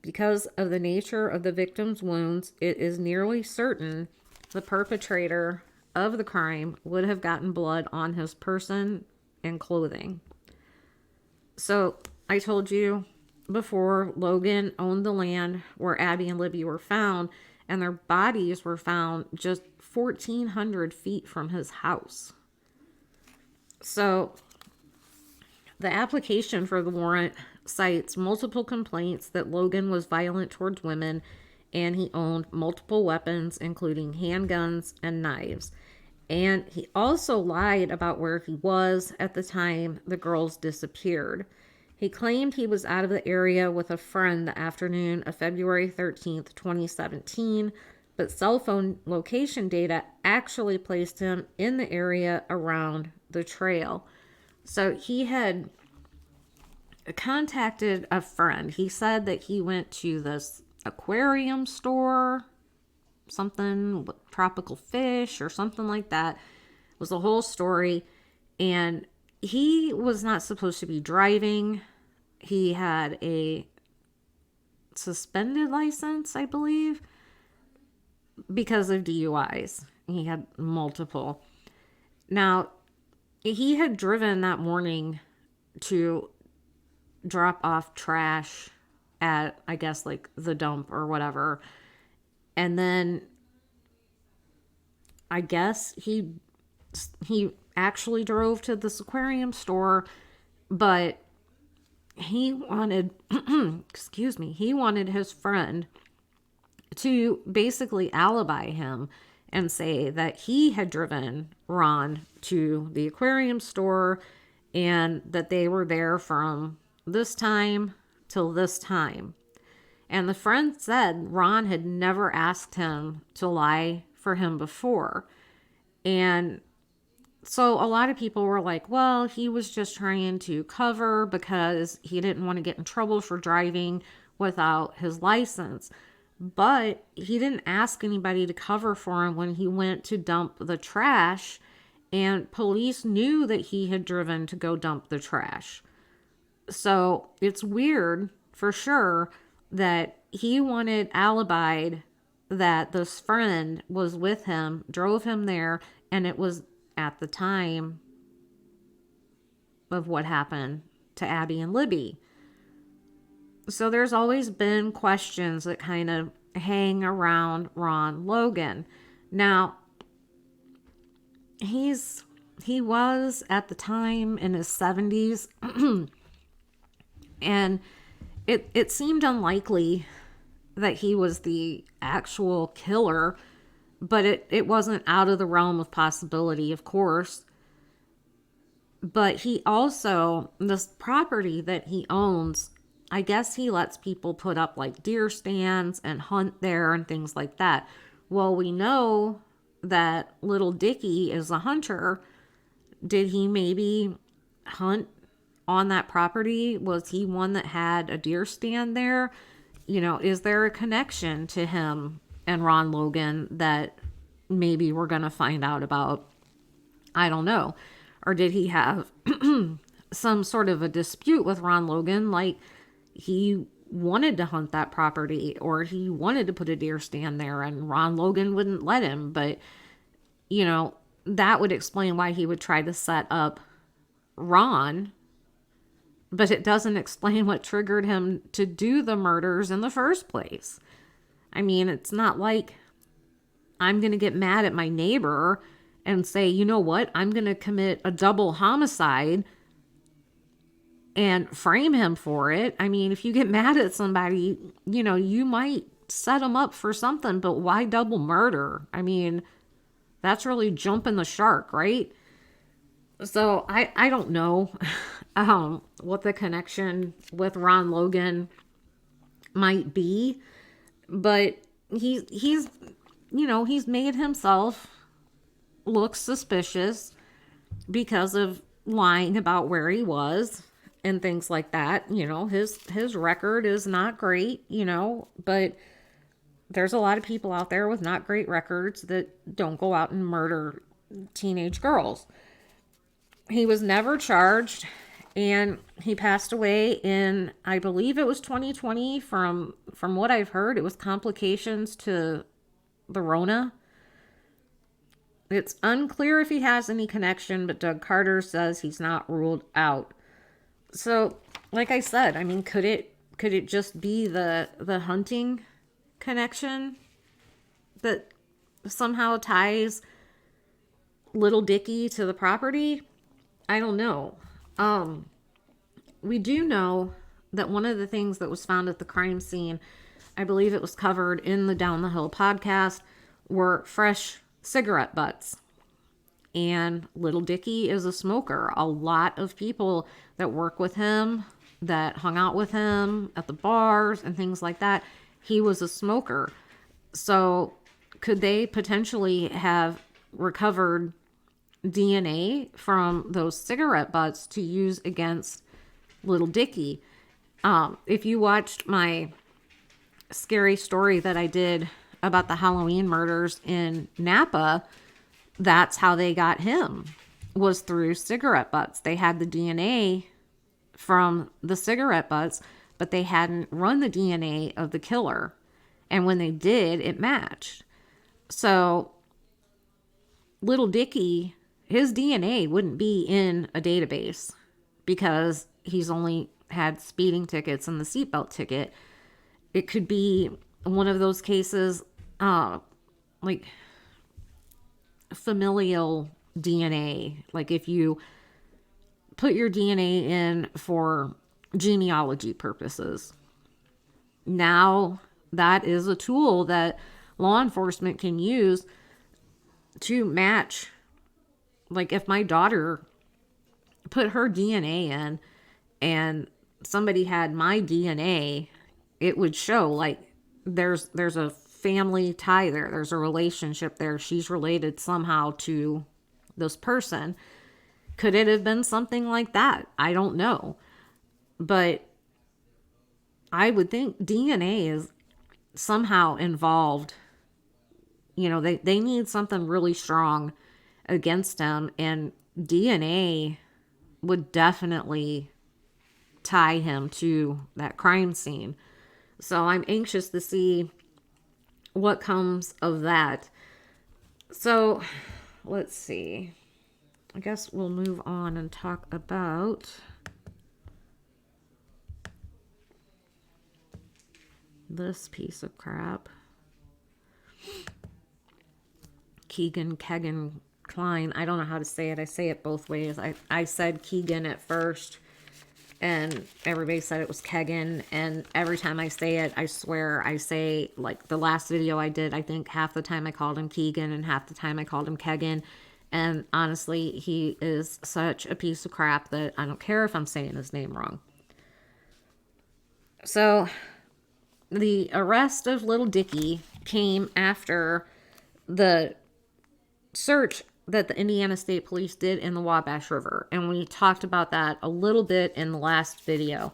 Because of the nature of the victim's wounds, it is nearly certain the perpetrator of the crime would have gotten blood on his person and clothing. So I told you before, Logan owned the land where Abby and Libby were found, and their bodies were found just 1,400 feet from his house. So the application for the warrant cites multiple complaints that Logan was violent towards women, and he owned multiple weapons, including handguns and knives. And he also lied about where he was at the time the girls disappeared. He claimed he was out of the area with a friend the afternoon of February 13th, 2017, but cell phone location data actually placed him in the area around the trail. So he had contacted a friend. He said that he went to this aquarium store, something with tropical fish or something like that. It was the whole story. And he was not supposed to be driving. He had a suspended license, I believe, because of DUIs. He had multiple. Now, he had driven that morning to drop off trash at, I guess, like the dump or whatever. And then I guess he actually drove to this aquarium store, but he wanted, he wanted his friend to basically alibi him and say that he had driven Ron to the aquarium store and that they were there from this time till this time. And the friend said Ron had never asked him to lie for him before. And so a lot of people were like, well, he was just trying to cover because he didn't want to get in trouble for driving without his license. But he didn't ask anybody to cover for him when he went to dump the trash, and police knew that he had driven to go dump the trash. So it's weird for sure that he wanted alibied that this friend was with him, drove him there, and it was at the time of what happened to Abby and Libby. So there's always been questions that kind of hang around Ron Logan. Now, he was at the time in his 70s and it seemed unlikely that he was the actual killer, but it wasn't out of the realm of possibility, of course. But he also, this property that he owns, I guess he lets people put up like deer stands and hunt there and things like that. Well, we know that little Dicky is a hunter. Did he maybe hunt on that property? Was he one that had a deer stand there? You know, is there a connection to him and Ron Logan that maybe we're going to find out about? I don't know. Or did he have some sort of a dispute with Ron Logan, like he wanted to hunt that property or he wanted to put a deer stand there and Ron Logan wouldn't let him? But, you know, that would explain why he would try to set up Ron, but it doesn't explain what triggered him to do the murders in the first place. I mean, it's not like I'm going to get mad at my neighbor and say, you know what, I'm going to commit a double homicide and frame him for it. I mean, if you get mad at somebody, you know, you might set them up for something, but why double murder? I mean, that's really jumping the shark, right? So I don't know what the connection with Ron Logan might be, but he's you know, he's made himself look suspicious because of lying about where he was and things like that. You know, his record is not great, you know, but there's a lot of people out there with not great records that don't go out and murder teenage girls. He was never charged, and he passed away in, I believe it was 2020. From what I've heard, it was complications to the Rona. It's unclear if he has any connection, but Doug Carter says he's not ruled out. So, like I said, I mean, could it just be the hunting connection that somehow ties little Dicky to the property? I don't know. We do know that one of the things that was found at the crime scene, I believe it was covered in the Down the Hill podcast, were fresh cigarette butts. And little Dicky is a smoker. A lot of people that work with him, that hung out with him at the bars and things like that, he was a smoker. So could they potentially have recovered DNA from those cigarette butts to use against little Dicky? If you watched my scary story that I did about the Halloween murders in Napa, that's how they got him, was through cigarette butts. They had the DNA from the cigarette butts, but they hadn't run the DNA of the killer. And when they did, it matched. So little Dicky, his DNA wouldn't be in a database because he's only had speeding tickets and the seatbelt ticket. It could be one of those cases, like familial DNA. Like if you put your DNA in for genealogy purposes, now that is a tool that law enforcement can use to match. Like if my daughter put her DNA in and somebody had my DNA, it would show like there's a family tie there. There's a relationship there. She's related somehow to this person. Could it have been something like that? I don't know. But I would think DNA is somehow involved. You know, they need something really strong against him, and DNA would definitely tie him to that crime scene. So I'm anxious to see what comes of that. So let's see. I guess we'll move on and talk about this piece of crap. Keegan Klein. I don't know how to say it. I say it both ways. I said Keegan at first, and everybody said it was Kegan. And every time I say it, I swear I say, like the last video I did, I think half the time I called him Keegan and half the time I called him Kegan. And honestly, he is such a piece of crap that I don't care if I'm saying his name wrong. So the arrest of little Dicky came after the search that the Indiana State Police did in the Wabash River. And we talked about that a little bit in the last video.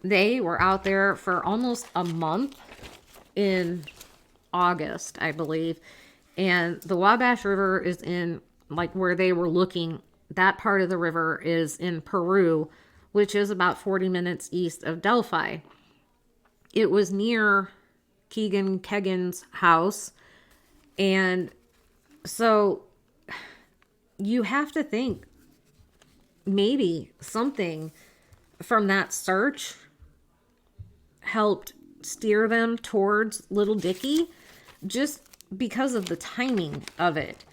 They were out there for almost a month in August, I believe. And the Wabash River is in, like, where they were looking, that part of the river is in Peru, which is about 40 minutes east of Delphi. It was near Keegan's house. And so you have to think maybe something from that search helped steer them towards little Dicky, just because of the timing of it.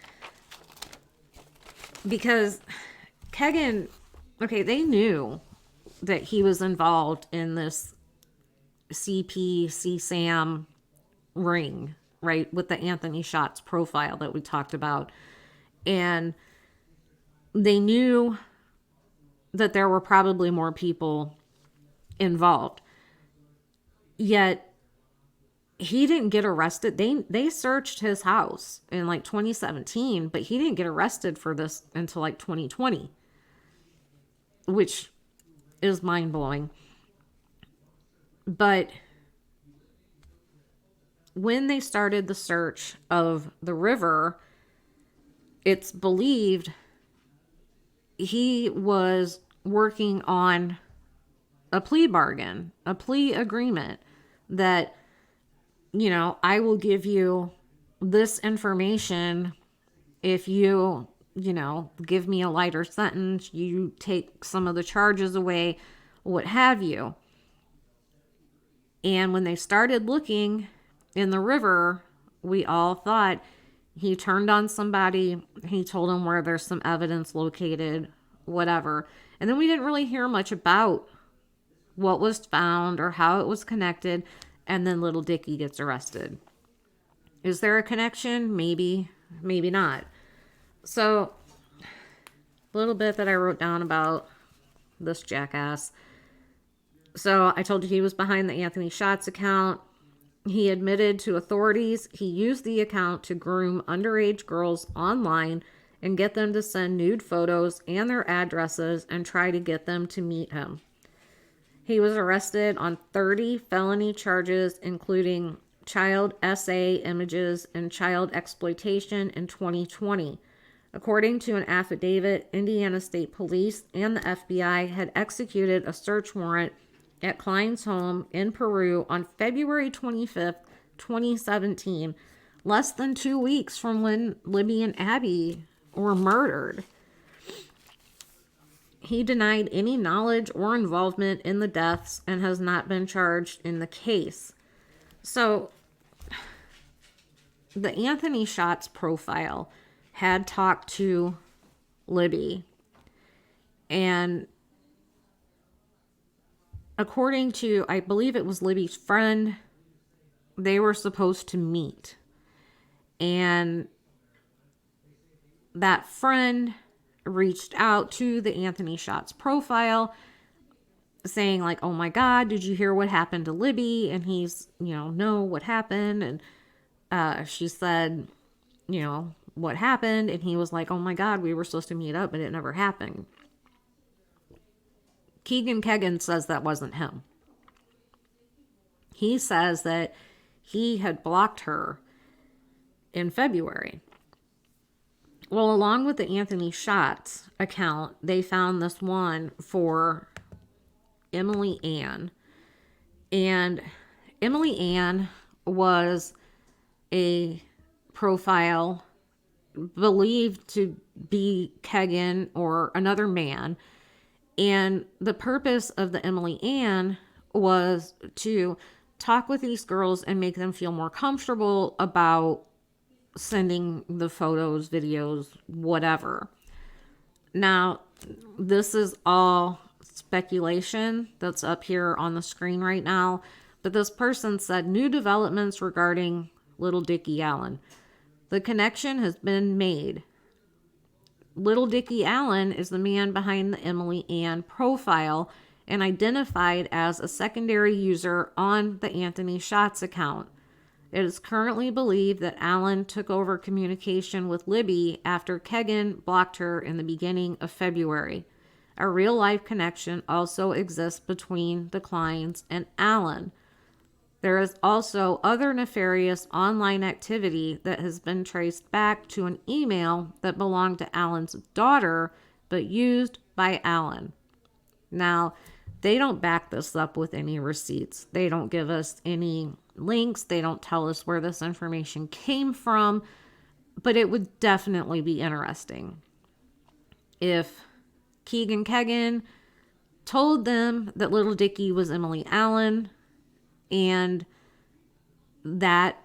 Because Kegan, okay, they knew that he was involved in this CSAM ring, right, with the Anthony Shots profile that we talked about. And they knew that there were probably more people involved. Yet he didn't get arrested. They searched his house in like 2017, but he didn't get arrested for this until like 2020, which is mind-blowing. But when they started the search of the river, it's believed he was working on a plea bargain, a plea agreement that, you know, I will give you this information if you give me a lighter sentence, you take some of the charges away, what have you. And when they started looking in the river, we all thought he turned on somebody. He told them where there's some evidence located, whatever. And then we didn't really hear much about what was found or how it was connected. And then little Dicky gets arrested. Is there a connection? Maybe, maybe not. So, a little bit that I wrote down about this jackass. So I told you he was behind the Anthony Shots account. He admitted to authorities he used the account to groom underage girls online and get them to send nude photos and their addresses and try to get them to meet him. He was arrested on 30 felony charges, including child SA images and child exploitation in 2020. According to an affidavit, Indiana State Police and the FBI had executed a search warrant at Klein's home in Peru on February 25th, 2017, less than 2 weeks from when Libby and Abby were murdered. He denied any knowledge or involvement in the deaths and has not been charged in the case. So, the Anthony Shots profile had talked to Libby, and according to, I believe it was Libby's friend, they were supposed to meet. And that friend reached out to the Anthony Shots profile saying like, oh my God, did you hear what happened to Libby? And he's, no, what happened? And she said, what happened? And he was like, oh my God, we were supposed to meet up, but it never happened. Keegan says that wasn't him. He says that he had blocked her in February. Well, along with the Anthony Shots account, they found this one for Emily Ann. And Emily Ann was a profile believed to be Kegan or another man. And the purpose of the Emily Ann was to talk with these girls and make them feel more comfortable about sending the photos, videos, whatever. Now, this is all speculation that's up here on the screen right now, but this person said new developments regarding little Dicky Allen. The connection has been made. Little Dicky Allen is the man behind the Emily Ann profile and identified as a secondary user on the Anthony Schatz account. It is currently believed that Allen took over communication with Libby after Kegan blocked her in the beginning of February. A real-life connection also exists between the Kleins and Allen. There is also other nefarious online activity that has been traced back to an email that belonged to Allen's daughter, but used by Allen. Now, they don't back this up with any receipts. They don't give us any links. They don't tell us where this information came from, but it would definitely be interesting if Kegan told them that little Dicky was Emily Allen, and that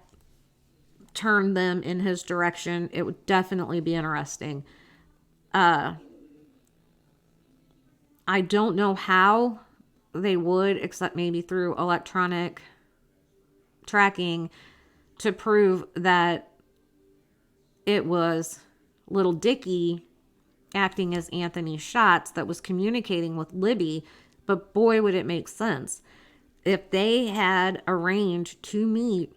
turned them in his direction. It would definitely be interesting. I don't know how they would, except maybe through electronic tracking, to prove that it was little Dicky acting as Anthony Schatz that was communicating with Libby. But boy, would it make sense. If they had arranged to meet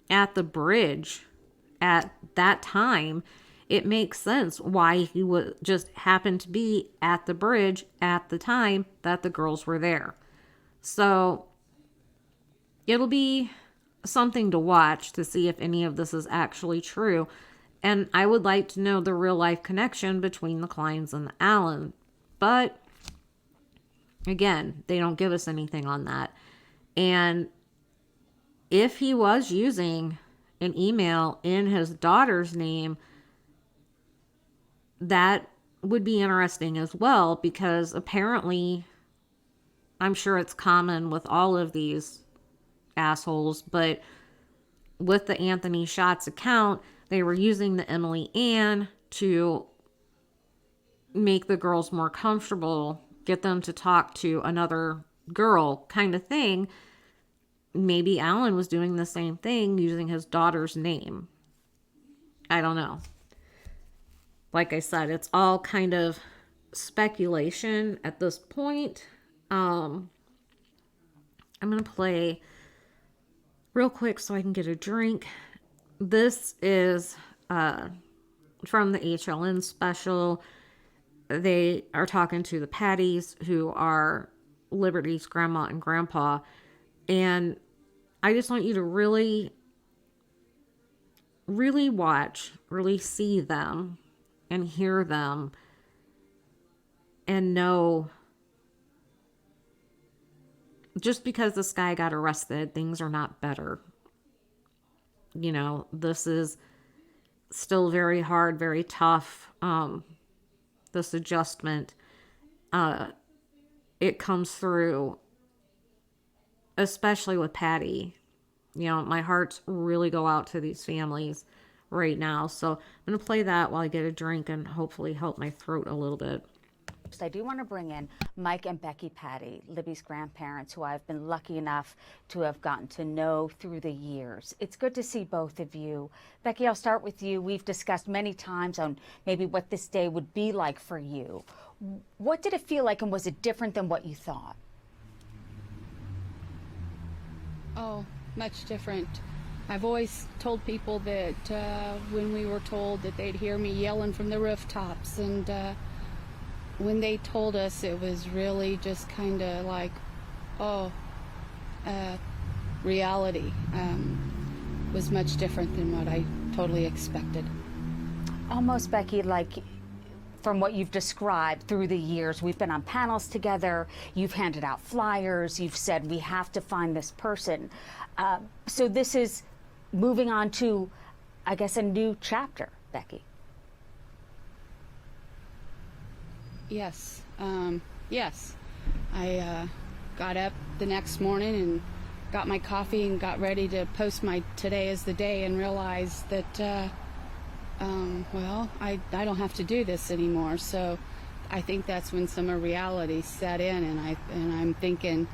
at the bridge at that time, it makes sense why he would just happen to be at the bridge at the time that the girls were there. So it'll be something to watch to see if any of this is actually true. And I would like to know the real life connection between the Kleins and the Allen. But again, they don't give us anything on that. And if he was using an email in his daughter's name, that would be interesting as well, because apparently, I'm sure it's common with all of these assholes, but with the Anthony Schatz account, they were using the Emily Ann to make the girls more comfortable, get them to talk to another girl kind of thing. Maybe Allen was doing the same thing using his daughter's name. I don't know. Like I said, it's all kind of speculation at this point. I'm going to play real quick so I can get a drink. This is from the HLN special. They are talking to the Patties, who are Liberty's grandma and grandpa. And I just want you to really, really watch, really see them and hear them and know, just because this guy got arrested, things are not better. You know, this is still very hard, very tough. This adjustment, it comes through, especially with Patty. You know, my hearts really go out to these families right now. So I'm going to play that while I get a drink and hopefully help my throat a little bit. I do want to bring in Mike and Becky Patty, Libby's grandparents, who I've been lucky enough to have gotten to know through the years. It's good to see both of you. Becky, I'll start with you. We've discussed many times on maybe what this day would be like for you. What did it feel like, and was it different than what you thought? Oh, much different. I've always told people that when we were told that they'd hear me yelling from the rooftops, and when they told us, it was really just kind of like, reality was much different than what I totally expected. Almost, Becky, like from what you've described through the years, we've been on panels together, you've handed out flyers, you've said we have to find this person. So this is moving on to, I guess, a new chapter, Becky. Yes. Yes. I got up the next morning and got my coffee and got ready to post my today is the day and realized that, well, I don't have to do this anymore. So I think that's when some of reality set in, and I'm thinking,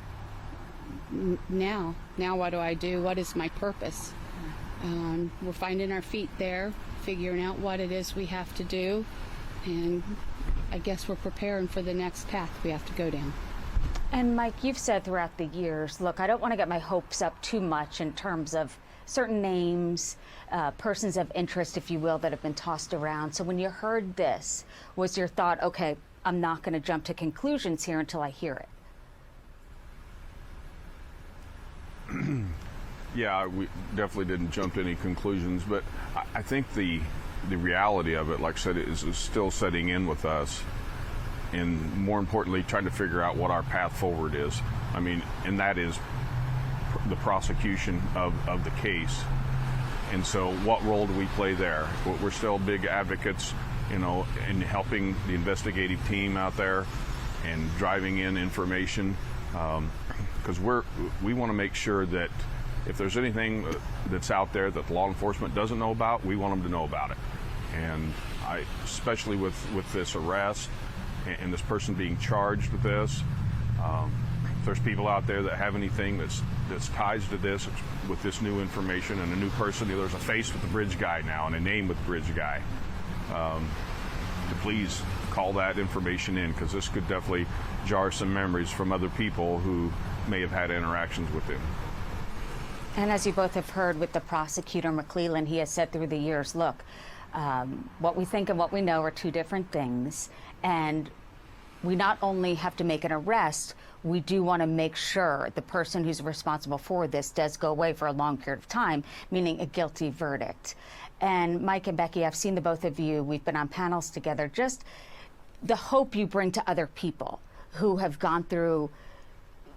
now what do I do? What is my purpose? We're finding our feet there, figuring out what it is we have to do, and I guess we're preparing for the next path we have to go down. And Mike, you've said throughout the years, look, I don't want to get my hopes up too much in terms of certain names, persons of interest, if you will, that have been tossed around. So when you heard this, was your thought, okay, I'm not going to jump to conclusions here until I hear it? Yeah, we definitely didn't jump to any conclusions, but I think the reality of it, like I said, is still setting in with us, and more importantly, trying to figure out what our path forward is. I mean, and that is the prosecution of the case. And so what role do we play there? We're still big advocates, you know, in helping the investigative team out there and driving in information, because we want to make sure that if there's anything that's out there that law enforcement doesn't know about, we want them to know about it. And especially with this arrest and this person being charged with this, if there's people out there that have anything that's ties to this with this new information and a new person, there's a face with the bridge guy now and a name with the bridge guy, to please call that information in, because this could definitely jar some memories from other people who may have had interactions with him. And as you both have heard with the prosecutor, McClellan, he has said through the years, look, what we think and what we know are two different things. And we not only have to make an arrest, we do want to make sure the person who's responsible for this does go away for a long period of time, meaning a guilty verdict. And Mike and Becky, I've seen the both of you. We've been on panels together. Just the hope you bring to other people who have gone through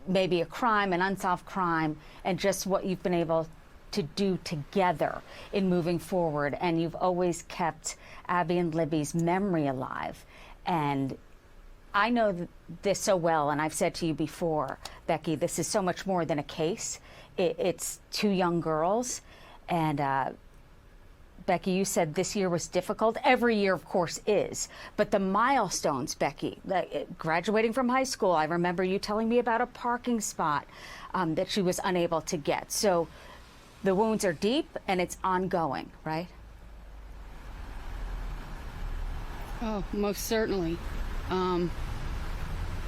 maybe a crime, an unsolved crime, and just what you've been able to do together in moving forward. And you've always kept Abby and Libby's memory alive. And I know this so well, and I've said to you before, Becky, this is so much more than a case. It's two young girls. And Becky, you said this year was difficult. Every year, of course, is. But the milestones, Becky, graduating from high school, I remember you telling me about a parking spot that she was unable to get. So the wounds are deep and it's ongoing, right? Oh, most certainly.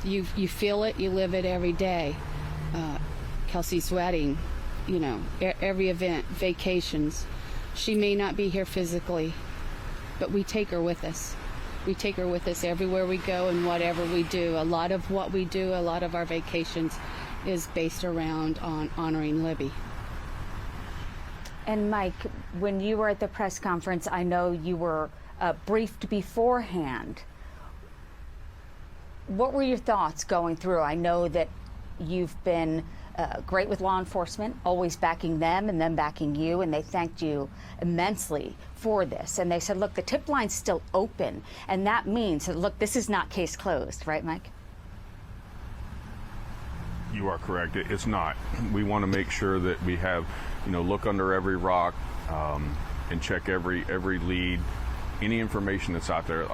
You feel it, you live it every day. Kelsey's wedding, you know, every event, vacations. She may not be here physically, but we take her with us. We take her with us everywhere we go and whatever we do. A lot of what we do, a lot of our vacations is based around on honoring Libby. And Mike, when you were at the press conference, I know you were briefed beforehand. What were your thoughts going through? I know that you've been great with law enforcement, always backing them and them backing you, and they thanked you immensely for this. And they said, look, the tip line's still open, and that means that, look, this is not case closed, right, Mike? You are correct. It's not. We want to make sure that we have, you know, look under every rock and check every lead, any information that's out there.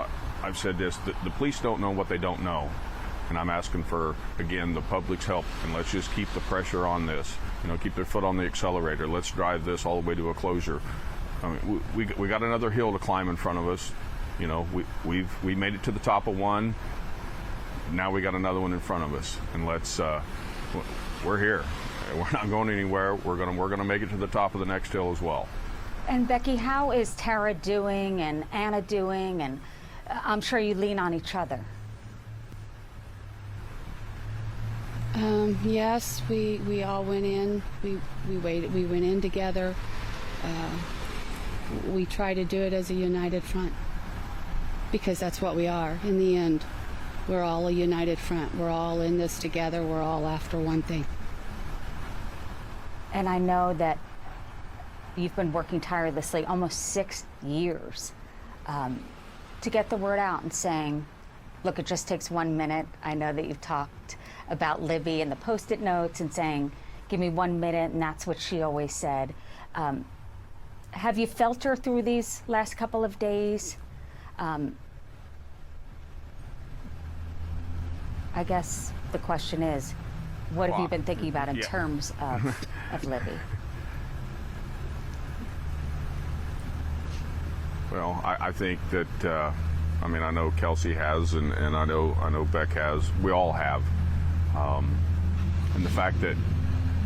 I've said this, the police don't know what they don't know. And I'm asking for, again, the public's help. And let's just keep the pressure on this. You know, keep their foot on the accelerator. Let's drive this all the way to a closure. I mean, we got another hill to climb in front of us. You know, we made it to the top of one. Now we got another one in front of us. And let's, we're here. We're not going anywhere. We're gonna make it to the top of the next hill as well. And Becky, how is Tara doing and Anna doing? And I'm sure you lean on each other. Yes, we all went in. We went in together. We try to do it as a united front. because that's what we are. In the end, we're all a united front. We're all in this together. We're all after one thing. And I know that you've been working tirelessly almost 6 years to get the word out and saying, look, it just takes 1 minute. I know that you've talked about Libby and the Post-it notes and saying, give me 1 minute, and that's what she always said. Have you felt her through these last couple of days? I guess the question is, what have you been thinking about in terms of Libby? Well, I think that, I mean, I know Kelsey has, and I know Beck has. We all have. And the fact that,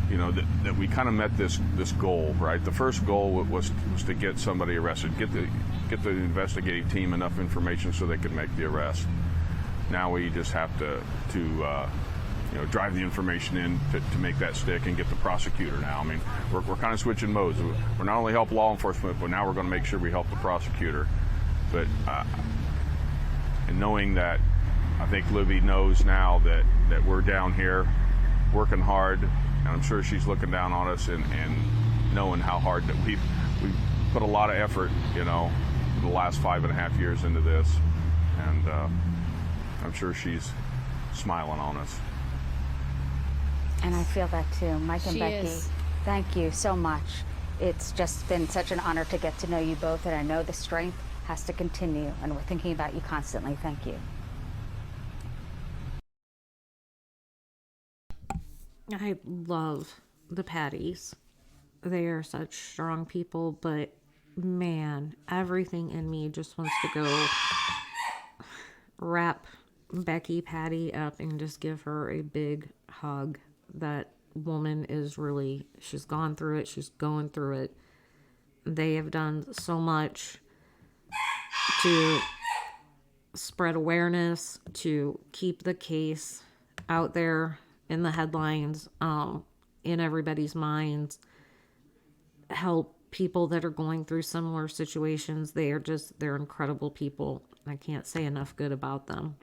you know, that we kind of met this goal, right? The first goal was to get somebody arrested, get the investigating team enough information so they could make the arrest. Now we just have to you know, drive the information in to make that stick and get the prosecutor now. I mean, we're kind of switching modes. We're not only help law enforcement, but now we're going to make sure we help the prosecutor. But and knowing that, I think Libby knows now that we're down here working hard, and I'm sure she's looking down on us and knowing how hard that we put a lot of effort, you know, the last 5.5 years into this, and I'm sure she's smiling on us. And I feel that too. Mike and She Becky, is. thank you so much. It's just been such an honor to get to know you both, and I know the strength has to continue, and we're thinking about you constantly. Thank you. I love the Patties. They are such strong people, but man, everything in me just wants to go wrap Becky Patty up and just give her a big hug. That woman is really, she's gone through it. She's going through it. They have done so much to spread awareness, to keep the case out there in the headlines, in everybody's minds, help people that are going through similar situations. They're incredible people. I can't say enough good about them.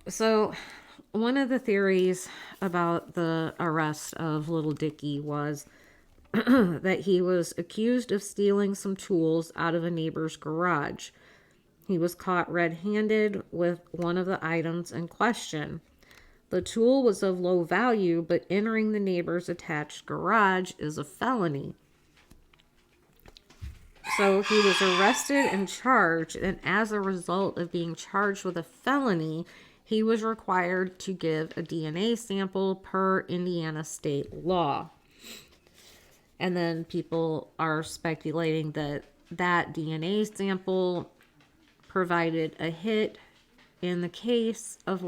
So one of the theories about the arrest of little Dicky was that he was accused of stealing some tools out of a neighbor's garage. He was caught red-handed with one of the items in question. The tool was of low value, but entering the neighbor's attached garage is a felony. So he was arrested and charged, and as a result of being charged with a felony, he was required to give a DNA sample per Indiana state law. And then people are speculating that that DNA sample provided a hit in the case of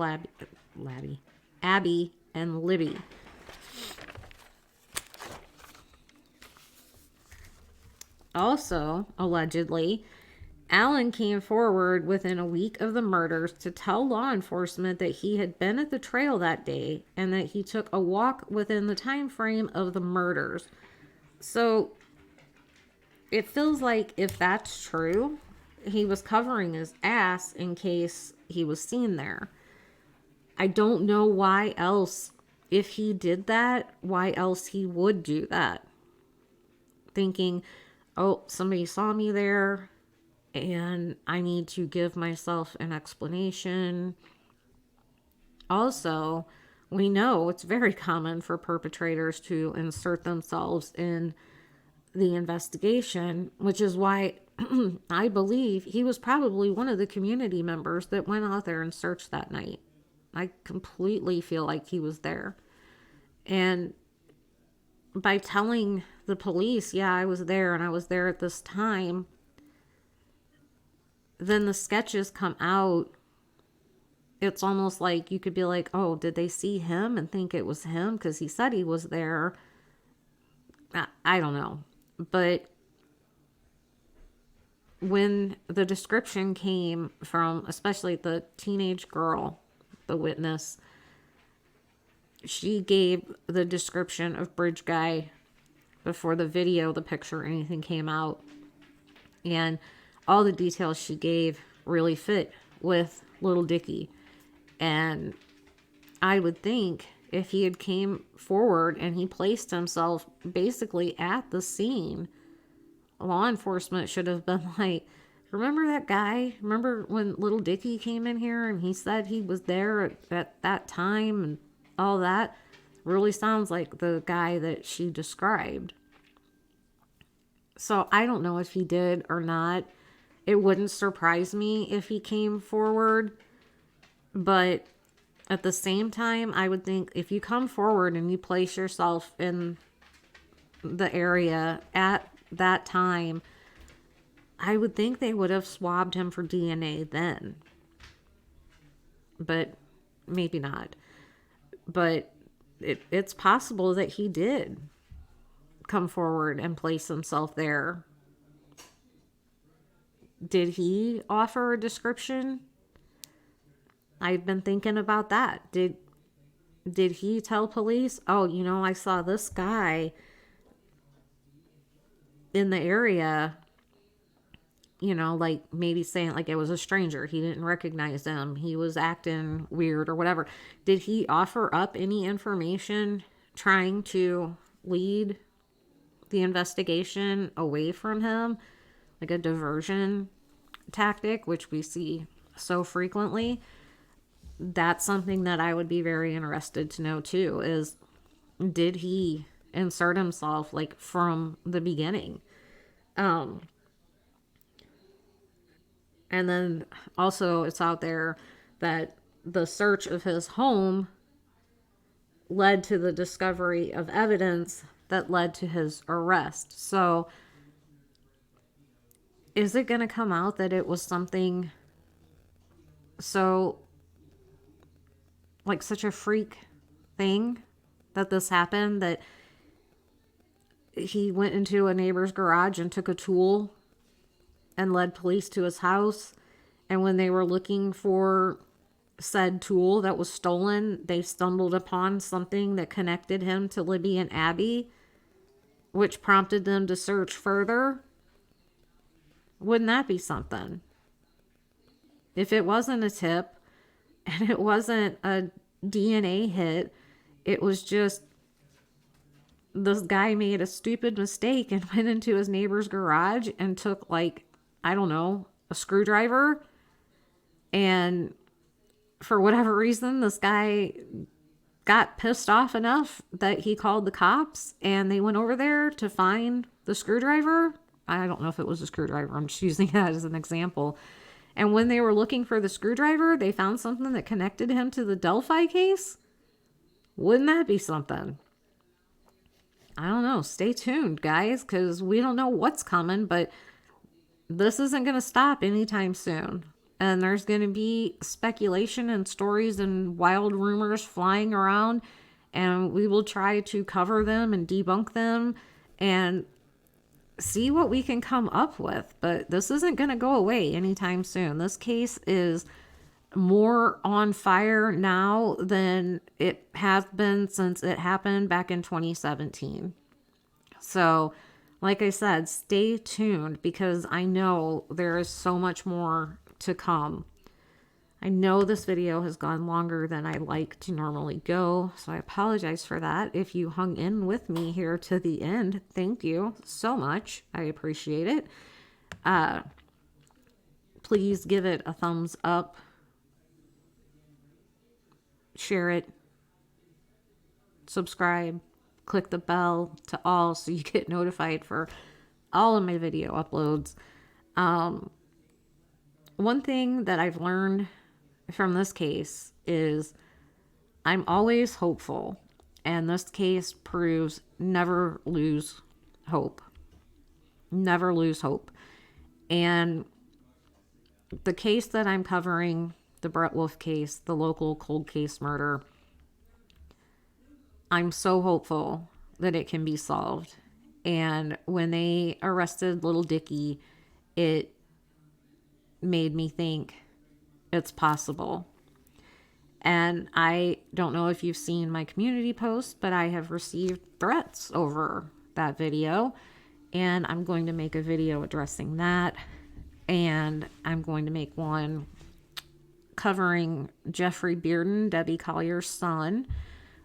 Abby and Libby. Also, allegedly, Allen came forward within a week of the murders to tell law enforcement that he had been at the trail that day and that he took a walk within the time frame of the murders. So it feels like if that's true, he was covering his ass in case he was seen there. I don't know why else, if he did that, why else he would do that. Thinking, oh, somebody saw me there and I need to give myself an explanation. Also, we know it's very common for perpetrators to insert themselves in the investigation, which is why I believe he was probably one of the community members that went out there and searched that night. I completely feel like he was there. And by telling the police, yeah, I was there and I was there at this time, then the sketches come out. It's almost like you could be like, oh, did they see him and think it was him because he said he was there? I don't know. But when the description came from, especially the teenage girl, the witness, she gave the description of Bridge Guy before the video, the picture, anything came out. And all the details she gave really fit with little Dicky. And I would think if he had came forward and he placed himself basically at the scene, law enforcement should have been like, remember that guy? Remember when little Dicky came in here and he said he was there at that time and all that? Really sounds like the guy that she described. So I don't know if he did or not. It wouldn't surprise me if he came forward. But at the same time, I would think if you come forward and you place yourself in the area at that time, I would think they would have swabbed him for DNA then. But maybe not. But it's possible that he did come forward and place himself there. Did he offer a description? I've been thinking about that. Did he tell police, oh, you know, I saw this guy in the area, you know, like maybe saying like it was a stranger. He didn't recognize him. He was acting weird or whatever. Did he offer up any information trying to lead the investigation away from him? Like a diversion tactic, which we see so frequently. That's something that I would be very interested to know too, is did he insert himself like from the beginning? And then also it's out there that the search of his home led to the discovery of evidence that led to his arrest. So is it going to come out that it was something so, like, such a freak thing that this happened, that he went into a neighbor's garage and took a tool and led police to his house, and when they were looking for said tool that was stolen, they stumbled upon something that connected him to Libby and Abby, which prompted them to search further? Wouldn't that be something? If it wasn't a tip and it wasn't a DNA hit, it was just this guy made a stupid mistake and went into his neighbor's garage and took, like, I don't know, a screwdriver. And for whatever reason, this guy got pissed off enough that he called the cops, and they went over there to find the screwdriver. I don't know if it was a screwdriver. I'm just using that as an example. And when they were looking for the screwdriver, they found something that connected him to the Delphi case. Wouldn't that be something? I don't know. Stay tuned, guys, because we don't know what's coming, but this isn't going to stop anytime soon. And there's going to be speculation and stories and wild rumors flying around, and we will try to cover them and debunk them and see what we can come up with. But this isn't going to go away anytime soon. This case is more on fire now than it has been since it happened back in 2017. So, like I said, stay tuned, because I know there is so much more to come. I know this video has gone longer than I like to normally go, so I apologize for that. If you hung in with me here to the end, thank you so much. I appreciate it. Please give it a thumbs up. Share it. Subscribe. Click the bell to all so you get notified for all of my video uploads. One thing that I've learned from this case is I'm always hopeful, and this case proves never lose hope. Never lose hope. And the case that I'm covering, the Brett Wolf case, the local cold case murder, I'm so hopeful that it can be solved. And when they arrested little Dicky, it made me think it's possible. And I don't know if you've seen my community post, but I have received threats over that video, and I'm going to make a video addressing that. and I'm going to make one covering Jeffrey Bearden, Debbie Collier's son.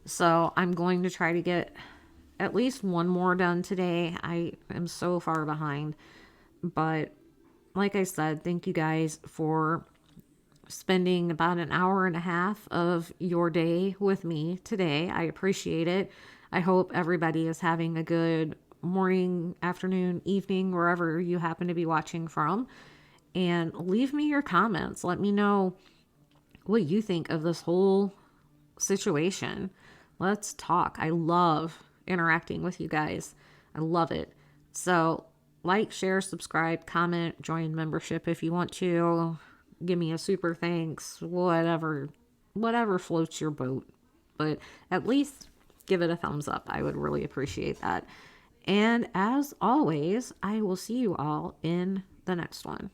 So I'm going to try to get at least one more done today. I am so far behind. But like I said, thank you guys for spending about an hour and a half of your day with me today. I appreciate it. I hope everybody is having a good morning, afternoon, evening, wherever you happen to be watching from. And leave me your comments. Let me know what you think of this whole situation. Let's talk. I love interacting with you guys. I love it. So like, share, subscribe, comment, join membership if you want to. Give me a super thanks, whatever floats your boat. But at least give it a thumbs up. I would really appreciate that. And as always, I will see you all in the next one.